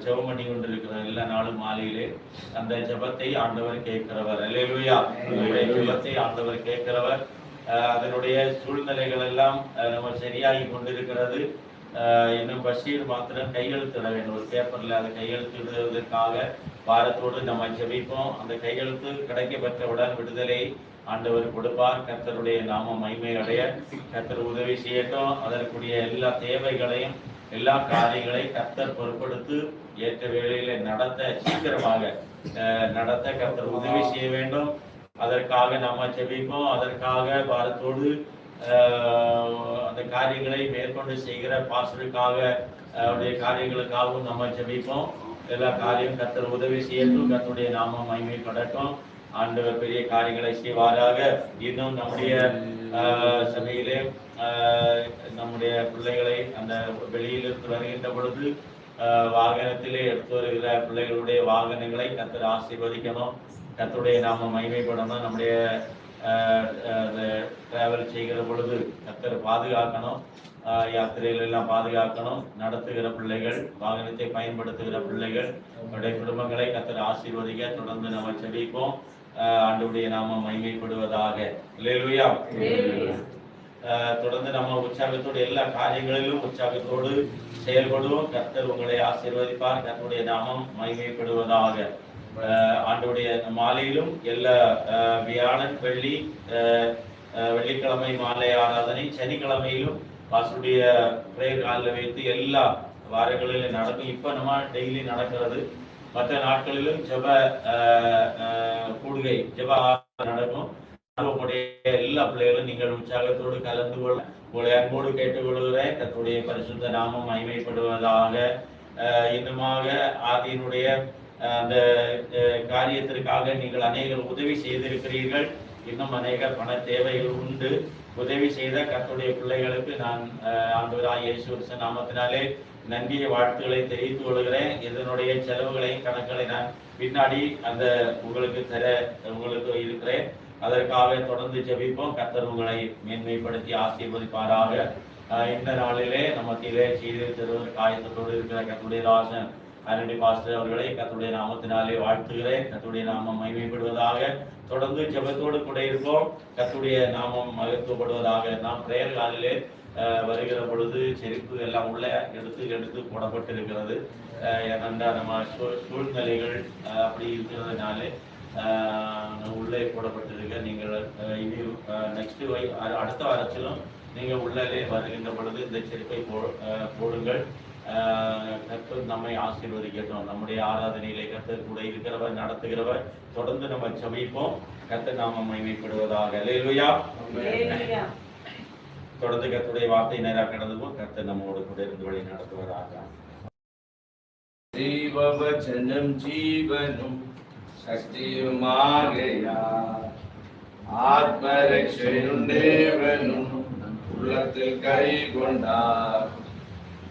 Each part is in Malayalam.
ஜெபம் பண்ணி கொண்டிருக்கிறோம் எல்லா நாளும் மாலையிலே. அந்த ஜெபத்தை ஆண்டவர் கேட்கிறவர். அல்லேலூயா. நம்முடைய ஜெபத்தை ஆண்டவர் கேட்கிறவர். அதனுடைய சூழ்நிலைகள் எல்லாம் நம்ம சரியாகி கொண்டிருக்கிறது. இன்னும் பஷீர் மாத்திரம் கையெழுத்திட வேண்டும். ஒரு பேப்பர்ல அதை கையெழுத்திடுவதற்காக வாரத்தோடு நம்ம ஜெபிப்போம். அந்த கையெழுத்து கிடைக்கப்பெற்றவுடன் விடுதலை ஆண்டவர் கொடுப்பார். கர்த்தருடைய நாமம் மகிமை அடைய கர்த்தர் உதவி செய்யட்டும். அதற்குரிய எல்லா தேவைகளையும் எல்லா காரியங்களையும் கர்த்தர் பொறுப்படுத்தி ஏற்ற வேளையில நடத்த சீக்கிரமாக நடத்த கர்த்தர் உதவி செய்ய வேண்டும். அதற்காக நம்ம ஜெபிப்போம். அதற்காக வாரத்தோடு அந்த காரியங்களை மேற்கொண்டு செய்கிற பாஸ்டருக்காக அவருடைய காரியங்களுக்காகவும் நம்ம ஜெபிப்போம். எல்லா காரியம் கர்த்தர் உதவி செய்யட்டும். கர்த்தருடைய நாமம் மகிமைப்படட்டும். ஆண்டவர் பெரிய காரியங்களை செய்வாராக. இன்னும் நம்முடைய சபையிலே நம்முடைய பிள்ளைகளை அந்த வெளியிலிருந்து வருகின்ற பொழுது வாகனத்திலே எடுத்து வருகிற பிள்ளைகளுடைய வாகனங்களை கர்த்தர் ஆசீர்வதிக்கணும். கர்த்தருடைய நாமம் மகிமைப்படணும். நம்முடைய டிராவல் செய்கிற பொழுது கர்த்தர் பாதுகாக்கணும். யாத்திரைகள் எல்லாம் பாதுகாக்கணும். நடத்துகிற பிள்ளைகள், வாகனத்தை பயன்படுத்துகிற பிள்ளைகள், அவருடைய குடும்பங்களை கர்த்தர் ஆசீர்வதிக்க தொடர்ந்து நம்ம ஜெபிப்போம். ஆண்டவருடைய நாமம் மகிமைப்படுவதாக. அல்லேலூயா. தொடர்ந்து நம்ம உற்சாகத்தோடு எல்லா காரியங்களிலும் உற்சாகத்தோடு செயல்படுவோம். கர்த்தர் உங்களை ஆசீர்வதிப்பார். கர்த்தருடைய நாமம் மகிமைப்படுவதாக. ஆண்டவருடைய மாலையிலும் எல்லா வியாழன், வெள்ளி, வெள்ளிக்கிழமை மாலை ஆராதனை, சனிக்கிழமையிலும் பாஸ்டருடைய பிரேயர் காலில் வைத்து எல்லா வாரங்களிலும் நடக்கும். இப்போ நம்ம டெய்லி நடக்கிறது. மற்ற நாட்களிலும் ஜெப கூடுகை ஜெப நடக்கும். உங்களுடைய எல்லா பிள்ளைகளும் நீங்கள் உற்சாகத்தோடு கலந்து கொள்ள உங்களை அன்போடு கேட்டுக்கொள்கிறேன். கர்த்தருடைய பரிசுத்த நாமம் மகிமைப்படுவதாக. இன்னுமாக ஆதியினுடைய அந்த காரியத்திற்காக நீங்கள் அநேகர் உதவி செய்திருக்கிறீர்கள். இன்னும் அநேக பண தேவைகள் உண்டு. உதவி செய்த கர்த்தருடைய பிள்ளைகளுக்கு நான் ஆண்டவராகிய இயேசு கிறிஸ்து நாமத்தினாலே நன்றிய வாழ்த்துக்களை தெரிவித்துக் கொள்கிறேன். இதனுடைய செலவுகளையும் கணக்குகளை நான் பின்னாடி அந்த உங்களுக்கு இருக்கிறேன். அதற்காக தொடர்ந்து ஜெபிப்போம். கர்த்தர் உங்களை மேன்மைப்படுத்தி ஆசீர்வதிப்பாராக. இந்த நாளிலே நம்மத்திலே செய்து தருவதற்கு ஆயத்தத்தோடு இருக்கிற கர்த்தருடைய ராசன் அருணி பாஸ்டர் அவர்களை கர்த்தருடைய நாமத்தினாலே வாழ்த்துகிறேன். கர்த்தருடைய நாமம் மகிமைப்படுவதாக. தொடர்ந்து ஜெபத்தோடு கூட இருப்போம். கர்த்தருடைய நாமம் மகிழ்ப்படுவதாக. நாம் பிரேயர் காலிலே வருகிற பொழுது செருப்பு எல்லாம் உள்ள எடுத்து போடப்பட்டிருக்கிறது. ஏனென்றால் நம்ம சூழ்நிலைகள் அப்படி இருக்கிறதுனாலே உள்ளே போடப்பட்டிருக்க. நீங்கள் இனி நெக்ஸ்ட் அடுத்த வாரத்திலும் நீங்கள் உள்ளே வருகின்ற பொழுது இந்த செருப்பை போடுங்கள். கர்த்தர் நம்மை ஆசீர்வதிக்கட்டும். நம்முடைய ஆராதனையிலே கர்த்தர் கூட இருக்கிறவர், நடத்துகிறவர். தொடர்ந்து நம்ம ஜெபிப்போம். கர்த்தர் நாமம் மகிமைப்படுவதாக. அல்லேலூயா. தொடர்ந்து கர்த்தருடைய வார்த்தை நேராக கடந்துவோம். கர்த்தர் நம்மோடு கூட இருந்து வழி நடத்துவதாக. ദൈവവചനം ജീവനും ശക്തിയുമാകയാൽ ആത്മരക്ഷയുണ്ടേവനും ഉള്ളത്തിൽ കൈകൊണ്ടാൽ.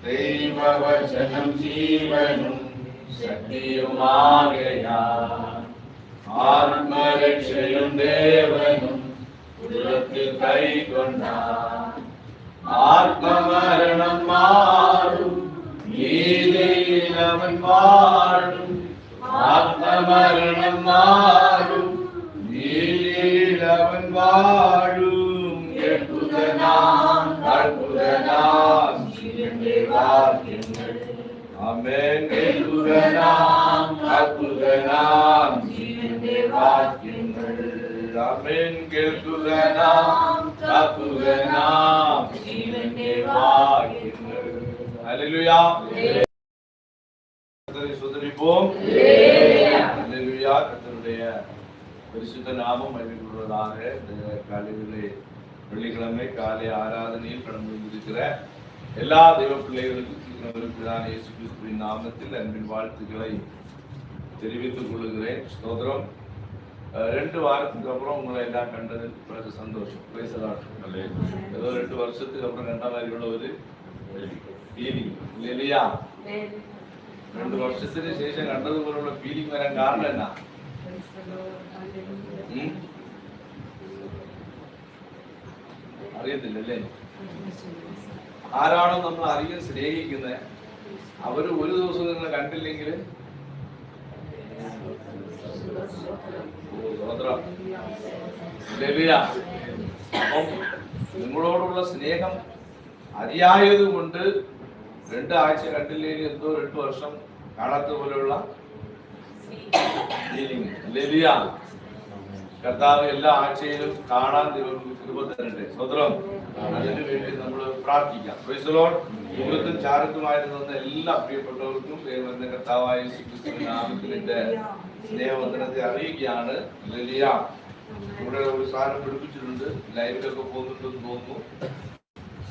ദൈവവചനം ജീവനും ശക്തിയുമാകയാൽ ആത്മരക്ഷയുണ്ടേവനും ഉള്ളത്തിൽ കൈകൊണ്ടാൽ. ആത്മമരണം മാറും, നീതിയിൽ അവൻ വാഴും. ആത്മമരണം മാറും, നീതിയിൽ അവൻ വാഴും. കേൾക്കുക നാം, കേൾക്കുക നാം ജീവന്റെ വാക്യങ്ങൾ. ആമേൻ. കേൾക്കുക നാം, കേൾക്കുക നാം ജീവന്റെ വാക്യങ്ങൾ. ആമേൻ. കേൾക്കുക നാം, കേൾക്കുക നാം ജീവന്റെ വാക്യങ്ങൾ. ഹല്ലേലൂയ. സ്തുതിப்போம். ஹல்லேலூயா. கர்த்தருடைய பரிசுத்த நாமம் மகிமைப்படுவதாக. காலையிலே வெள்ளிக்கிழமை காலை ஆராதனையில் கடந்து இருக்கிற எல்லா தெய்வ பிள்ளைகளுக்கும் இயேசு கிறிஸ்துவின் நாமத்தில் அன்பின் வாழ்த்துக்களை தெரிவித்துக் கொள்கிறேன். ஸ்தோத்திரம். 2 வாரத்துக்கு அப்புறம் உங்களை எல்லாம் கண்டது பிறகு சந்தோஷம். ஏதோ 2 வருஷத்துக்கு அப்புறம் கண்ட மாதிரி கூட ஒரு ஃபீலிங் இல்லையா? 2 வருஷத்துக்கு சேஷம் கண்டது போல ஃபீலிங் வர காரணம் என்ன? അറിയത്തില്ലല്ലേ? ആരാണോ നമ്മൾ അധികം സ്നേഹിക്കുന്നത് അവര് ഒരു ദിവസം നിങ്ങളെ കണ്ടില്ലെങ്കിൽ നിങ്ങളോടുള്ള സ്നേഹം അതിയായത് കൊണ്ട് 2 ആഴ്ച കണ്ടില്ലെങ്കിൽ എന്തോ 2 വർഷം കാണാത്ത പോലെയുള്ള കർത്താവ് എല്ലാ ആഴ്ചയിലും കാണാൻ കൃപ തരട്ടെ. സ്വതന്ത്രം അതിനു വേണ്ടി നമ്മൾ പ്രാർത്ഥിക്കാം. ദൂരത്തും ചാരത്തുമായിരുന്ന എല്ലാ പ്രിയപ്പെട്ടവർക്കും കർത്താവായ നാമത്തിന്റെ സ്നേഹവന്ദനത്തെ അറിയിക്കുകയാണ്. ഇവിടെ ഒരു സാധനം പിടിപ്പിച്ചിട്ടുണ്ട്, ലൈവിലൊക്കെ പോകുന്നുണ്ടെന്ന് തോന്നുന്നു.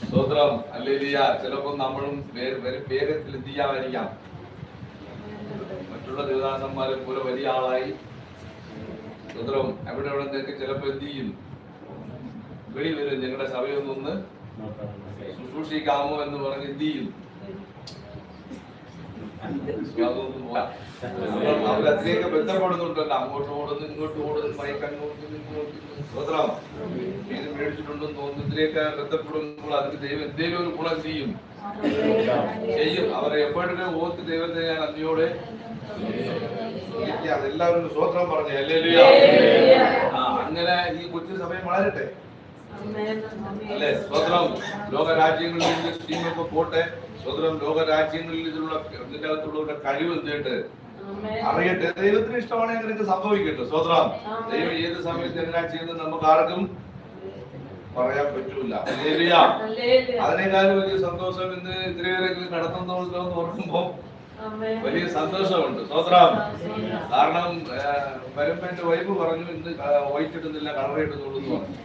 സ്വതന്ത്രം അല്ലേലിയ. ചിലപ്പോൾ നമ്മളും വേഗത്തിൽ എന്ത് ചെയ്യാമായിരിക്കാം, മറ്റുള്ള ദേവദാസന്മാരെ പോലെ വലിയ ആളായി സ്വതന്ത്രം എവിടെ നിന്നൊക്കെ ചിലപ്പോൾ എന്ത് ചെയ്യും, വെളി വരും. ഞങ്ങളുടെ സഭയൊന്നൊന്ന് ശുശ്രൂഷിക്കാമോ എന്ന് പറഞ്ഞ് എന്ത് ചെയ്യും, അവരതിലേക്ക് ബന്ധപ്പെടുന്നുണ്ടല്ലോ. അങ്ങോട്ട് ഓടുന്നു, ഇങ്ങോട്ട് ഓടുന്നു, മയക്കങ്ങോട്ട് സ്വതന്ത്രം ഇത് മേടിച്ചിട്ടുണ്ടെന്ന് തോന്നുന്നു. ഇതിലേക്ക് ബന്ധപ്പെടുമ്പോൾ അതിന് ദൈവം എന്തേലും ഒരു ഗുണം ചെയ്യും. അവരെ എപ്പോഴൊക്കെ ഓർത്ത് ദൈവത്തെ ഞാൻ നന്ദിയോടെ അതെല്ലാവരും സ്വതന്ത്രം പറഞ്ഞു. അങ്ങനെ ഈ കൊച്ചു സമയം വളരട്ടെ അല്ലെ. സ്വതന്ത്രം ലോകരാജ്യങ്ങളിൽ ടീമൊക്കെ പോട്ടെ. സ്വതന്ത്രം ലോകരാജ്യങ്ങളിൽ ഇതിന്റെ അകത്തുള്ളവരുടെ കഴിവ് എന്തിട്ട് അറിയട്ടെ. ദൈവത്തിന് ഇഷ്ടമാണെങ്കിൽ നിനക്ക് സംഭവിക്കട്ടെ. സ്വതന്ത്രം ദൈവം ഏത് സമയത്ത് എങ്ങനെയാ ചെയ്യുന്നത് നമുക്ക് ആർക്കും പറയാൻ പറ്റൂല. അതിനേക്കാളും വലിയ സന്തോഷം ഇന്ന് ഇത്രയേരെങ്കിലും നടത്തുന്നവർക്ക് ഓർക്കുമ്പോ വലിയ സന്തോഷമുണ്ട്. സ്വതന്ത്രം കാരണം വരുമ്പോ എന്റെ വൈഫ് പറഞ്ഞു ഇന്ന് വൈറ്റ് ഇടുന്നില്ല, കളർ ഇടുന്നുള്ളൂ എന്ന് പറഞ്ഞു.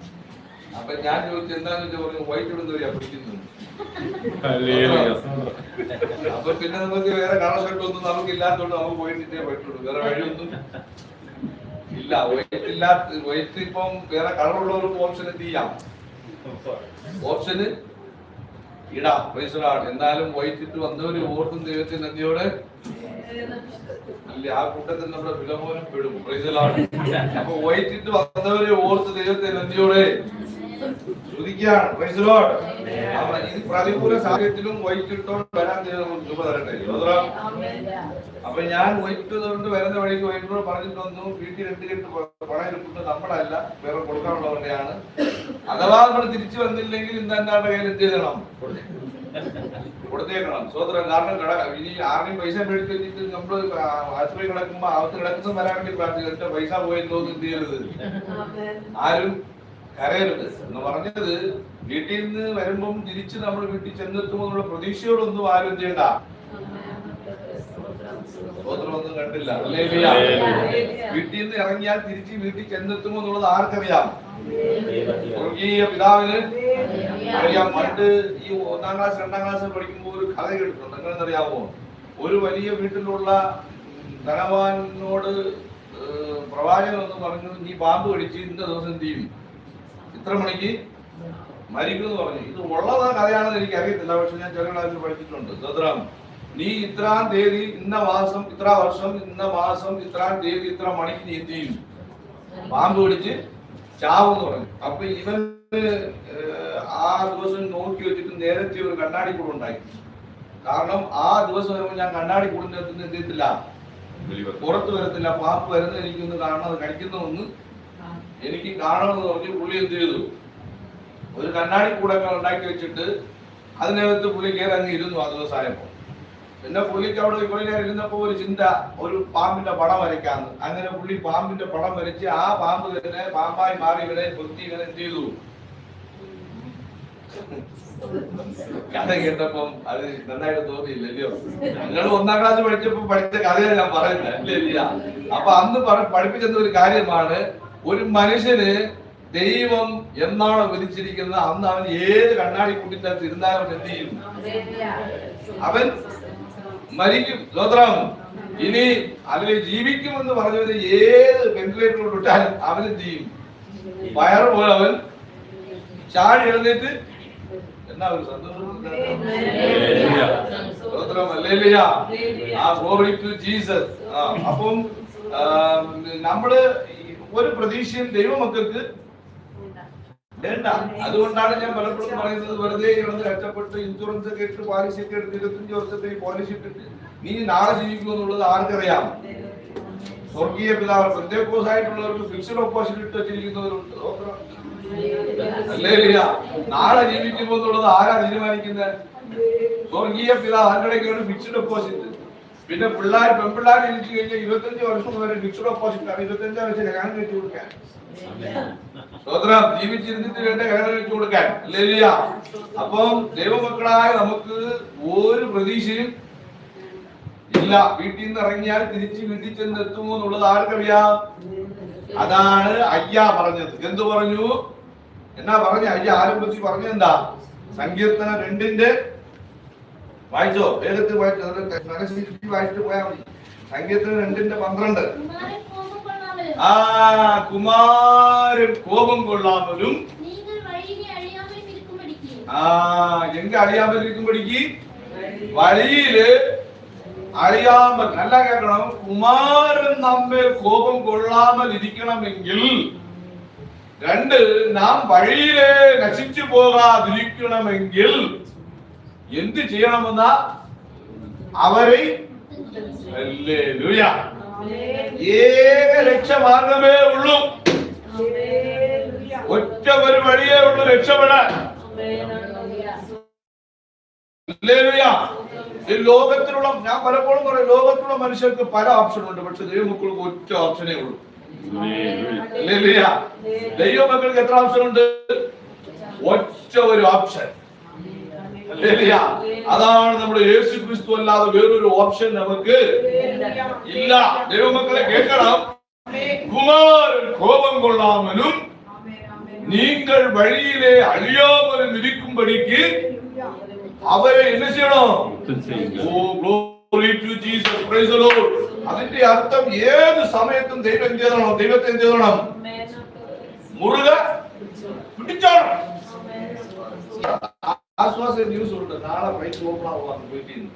അപ്പൊ ഞാൻ ചോദിച്ചു എന്താന്ന് വെച്ചാൽ പറഞ്ഞു വൈറ്റ് ഇടുന്നവരെയാ പിടിക്കുന്നു. അപ്പൊ പിന്നെ നമുക്ക് വേറെ കളർ ഷർട്ട് ഒന്നും നമുക്ക് ഇല്ലാത്തതുകൊണ്ട് നമുക്ക് വൈറ്റിട്ടേ പറ്റുള്ളൂ, വേറെ വഴിയൊന്നും ഇല്ല. വൈറ്റ് ഇപ്പം വേറെ കളറുള്ളവർക്ക് ഓപ്ഷൻ എന്ത് ചെയ്യാം, ഓപ്ഷന് ഇടാം. എന്നാലും വൈറ്റ് ഇട്ട് വന്നവര് ഓർക്കും ദൈവത്തിന് നന്ദിയോടെ അല്ലെ. ആ കൂട്ടത്തിൽ നമ്മുടെ വിലമോനം പെടും. അപ്പൊ വൈറ്റ് ഇട്ട് വന്നവര് ഓർത്ത് ദൈവത്തെ നന്ദിയോടെ ശ്രദ്ധിക്കുകയാണ്. അപ്പൊ ഇത് പ്രതികൂല സാഹചര്യത്തിലും വൈറ്റ് ഇട്ടോണ്ട് വരാൻ രൂപ തരട്ടെ. അപ്പൊ ഞാൻ വൈറ്റ് കൊണ്ട് വരുന്ന വഴിക്ക് വൈറ്റിനോട് പറഞ്ഞിട്ട് വന്നു, വീട്ടിൽ 2 കെട്ട് പണം ഇരിക്കുന്നത് നമ്മളല്ല, വേറെ കൊടുക്കാനുള്ളവരുടെയാണ്. അഥവാ നമ്മൾ തിരിച്ചു വന്നില്ലെങ്കിൽ ഇന്ന് എന്താണ്ട് കയ്യിൽ എന്ത് ചെയ്യണം, കൊടുത്തേക്കണം. സ്വതന്ത്രം കാരണം ഇനി ആരുടെയും പൈസ മേടിച്ച് വെച്ചിട്ട് നമ്മള് ആശുപത്രി കിടക്കുമ്പോ അകത്ത് കിടക്കുന്ന വരാൻ വേണ്ടി പ്രാർത്ഥിച്ചിട്ട് പൈസ പോയല്ലോ എന്ത് ചെയ്യരുത്, ആരും കരയരുത് എന്ന് പറഞ്ഞത്. വീട്ടിൽ നിന്ന് വരുമ്പം തിരിച്ച് നമ്മൾ വീട്ടിൽ ചെന്നെത്തുമോ എന്നുള്ള പ്രതീക്ഷയോടൊന്നും ആരും ചെയ്യണ്ട. സ്വതന്ത്രമൊന്നും കണ്ടില്ല. വീട്ടിൽ നിന്ന് ഇറങ്ങിയാൽ തിരിച്ച് വീട്ടിൽ ചെന്നെത്തുമോ എന്നുള്ളത് ആർക്കറിയാം? സ്വർഗീയ പിതാവിന് അറിയാം. പണ്ട് ഈ 1ാം ക്ലാസ് 2ാം ക്ലാസ് പഠിക്കുമ്പോൾ ഒരു കഥ കേട്ടിട്ടുണ്ട്. എങ്ങനെയെന്നറിയാമോ? ഒരു വലിയ വീട്ടിലുള്ള ധനവാനോട് പ്രവാചകൻ എന്ന് പറഞ്ഞു, നീ പാമ്പ് കടിച്ച് ഇന്ന ദിവസം എന്ത് ചെയ്യും, ഇത്ര മണിക്ക് മരിക്കും എന്ന് പറഞ്ഞു. ഇത് ഉള്ളതാ കഥയാണെന്ന് എനിക്ക് അറിയത്തില്ല, പക്ഷെ ഞാൻ ചില ക്ലാസ്സിൽ പഠിച്ചിട്ടുണ്ട്. സ്വതന്ത്രം നീ ഇത്രാം തീയതി ഇന്ന മാസം ഇത്ര വർഷം ഇന്ന മാസം ഇത്രാം തീയതി ഇത്ര മണിക്ക് നീ എന്ത് ചെയ്യും, പാമ്പ് പിടിച്ച് ചാവെന്ന് പറഞ്ഞു. അപ്പൊ ഇവൻ ആ ദിവസം നോക്കി വെച്ചിട്ട് നേരത്തെ ഒരു കണ്ണാടി കൂടെ ഉണ്ടായി. കാരണം ആ ദിവസം വരുമ്പോൾ ഞാൻ കണ്ണാടി കൂടിന്റെ എന്ത് ചെയ്യത്തില്ല, പുറത്ത് വരത്തില്ല, പാമ്പ് വരുന്ന എനിക്കൊന്ന് കാണണം, അത് കഴിക്കുന്ന ഒന്ന് എനിക്ക് കാണണമെന്ന് പറഞ്ഞ് പുള്ളി എന്ത് ചെയ്തു, ഒരു കണ്ണാടി കൂടൊക്കെ ഉണ്ടാക്കി വെച്ചിട്ട് അതിനകത്ത് പുള്ളി കയറി അങ്ങ് ഇരുന്നു. ആ ദിവസമായപ്പോ പിന്നെ പുള്ളിക്ക് അവിടെ ഇവിടെ ഇരുന്നപ്പോ ഒരു ചിന്ത, ഒരു പാമ്പിന്റെ പടം വരയ്ക്കാന്ന്. അങ്ങനെ പുള്ളി പാമ്പിന്റെ പടം വരച്ച് ആ പാമ്പ് തന്നെ പാമ്പായി മാറി ഇവരെ കൊത്തി ഇങ്ങനെ എന്ത് ചെയ്തു. കഥ കേട്ടപ്പം അത് നന്നായിട്ട് തോന്നിയില്ലല്ലോ. നിങ്ങൾ 1ാം ക്ലാസ് പഠിച്ചപ്പോ പഠിച്ച കഥയാണ് ഞാൻ പറയുന്നത് അല്ലേ. അപ്പൊ അന്ന് പഠിപ്പിച്ചെന്ന ഒരു കാര്യമാണ്, ഒരു മനുഷ്യന് ദൈവം എന്നാണ് വിധിച്ചിരിക്കുന്നത് അന്ന് അവൻ ഏത് കണ്ണാടി കൂട്ടിനകത്ത് ഇരുന്നാലും അവൻ എന്ത് ചെയ്യും, അവൻ മരിക്കും. സ്വതന്ത്രം ഇനി അതിൽ ജീവിക്കുമെന്ന് പറഞ്ഞവര് ഏത് വെന്റിലേറ്ററിലോട്ട് ഇട്ടാലും അവൻ എന്ത് ചെയ്യും, വയറ് പോലെ അവൻ ചാടി എഴുന്നേറ്റ് എന്നാ ഒരു സന്തോഷം. അപ്പം നമ്മള് ഒരു പ്രതീക്ഷയും ദൈവമക്കൾക്ക് വേണ്ട. അതുകൊണ്ടാണ് ഞാൻ പലപ്പോഴും പറയുന്നത്, വെറുതെ കിടന്ന് കഷ്ടപ്പെട്ട് ഇൻഷുറൻസ് ഒക്കെ ഇട്ട് പോളിസി ഒക്കെ എടുത്ത് 25 വർഷത്തേക്ക് പോളിസി ഇട്ടിട്ട് നീ നാളെ ജീവിക്കുമെന്നുള്ളത് ആർക്കറിയാം? സ്വർഗീയ പിതാവ്. പെന്തക്കോസ്തായിട്ടുള്ളവർക്ക് ഫിക്സ്ഡ് ഡെപ്പോസിറ്റ് ഇട്ട് വെച്ചിരിക്കുന്നവരുണ്ട്. നാളെ ജീവിക്കുമോ എന്നുള്ളത് ആരാ തീരുമാനിക്കുന്നത്? സ്വർഗീയ പിതാവ്. അതിനിടയ്ക്കാണ് ഫിക്സ്ഡ് ഡെപ്പോസിറ്റ്. പിന്നെ പെൺപിള്ളേർ ജനിച്ചു കഴിഞ്ഞാൽ 25 വർഷം വരെ ഫിക്സ്ഡ് ഡെപ്പോസിറ്റ് ആണ്. 25 വയസ്സിൽ കല്യാണം കഴിച്ചു കൊടുക്കാൻ. സ്വതന്ത്രം ജീവിച്ചിരുന്നിട്ട് വേണ്ട കല്യാണം കഴിച്ചു കൊടുക്കാൻ. അപ്പം ദൈവമക്കളായ നമുക്ക് ഒരു പ്രതീക്ഷയും ഇല്ല. വീട്ടിൽ നിന്ന് ഇറങ്ങിയാൽ തിരിച്ച് വീട്ടിൽ ചെന്ന് എത്തുമോ എന്നുള്ളത് ആർക്കറിയാം? അതാണ് അയ്യ പറഞ്ഞത്. എന്ത് പറഞ്ഞു? എന്നാ പറഞ്ഞ അയ്യ ആരംഭിച്ച് പറഞ്ഞെന്താ? സങ്കീർത്തനം 2 വായിച്ചോ, വേഗത്തിൽ വായിച്ചിട്ട് പോയാൽ മതി. സങ്കീർത്തനം 2:12. കുമാരൻ കോപം കൊള്ളാമലും എങ്ക അഴിയാമലിരിക്കുമ്പടിക്ക് വഴിയില് അഴിയാമൽ. നല്ല കേൾക്കണം. കുമാരൻ നമ്മെ കോപം കൊള്ളാമൽ ഇരിക്കണമെങ്കിൽ 2 നാം വഴിയിലെ നശിച്ചു പോകാതിരിക്കണമെങ്കിൽ എന്ത് ചെയ്യണമെന്ന അവരെ ഏക രക്ഷമാർഗമേ ഉള്ളൂ. ഒറ്റ ഒരു വഴിയേ ഉള്ളൂ രക്ഷപ്പെടാൻ. ലോകത്തിലുള്ള, ഞാൻ പലപ്പോഴും പറയും, ലോകത്തിലുള്ള മനുഷ്യർക്ക് പല ഓപ്ഷൻ ഉണ്ട്. പക്ഷെ ദൈവമക്കൾക്ക് ഒറ്റ ഓപ്ഷനേ ഉള്ളൂ. ദൈവമക്കൾക്ക് എത്ര ഓപ്ഷൻ ഉണ്ട്? ഒറ്റ ഒരു ഓപ്ഷൻ. അതാണ് നമ്മുടെ യേശു ക്രിസ്തു അല്ലാതെ വേറൊരു ഓപ്ഷൻ നമുക്ക് ഇല്ല. ദൈവമക്കളെ കേൾക്കണം. കുമാരൻ കോപം കൊള്ളാമലും നിങ്ങൾ വഴിയിലെ അഴിയാമലും ഇരിക്കുമ്പടിക്ക് അവരെ என்ன ചെയ്യണം? അതിന്റെ അർത്ഥം ഏത് സമയത്തും ദൈവം എന്ത് ചെയ്യണം? ദൈവത്തെ എന്ത് ചെയ്യണം? മുറുകെ പിടിച്ചോണം. ആശ്വാസ ന്യൂസ് ഉണ്ട്. നാളെ ഫ്ലൈറ്റ് ഓപ്പൺ ആവുകയാണ് വീട്ടിൽ നിന്ന്.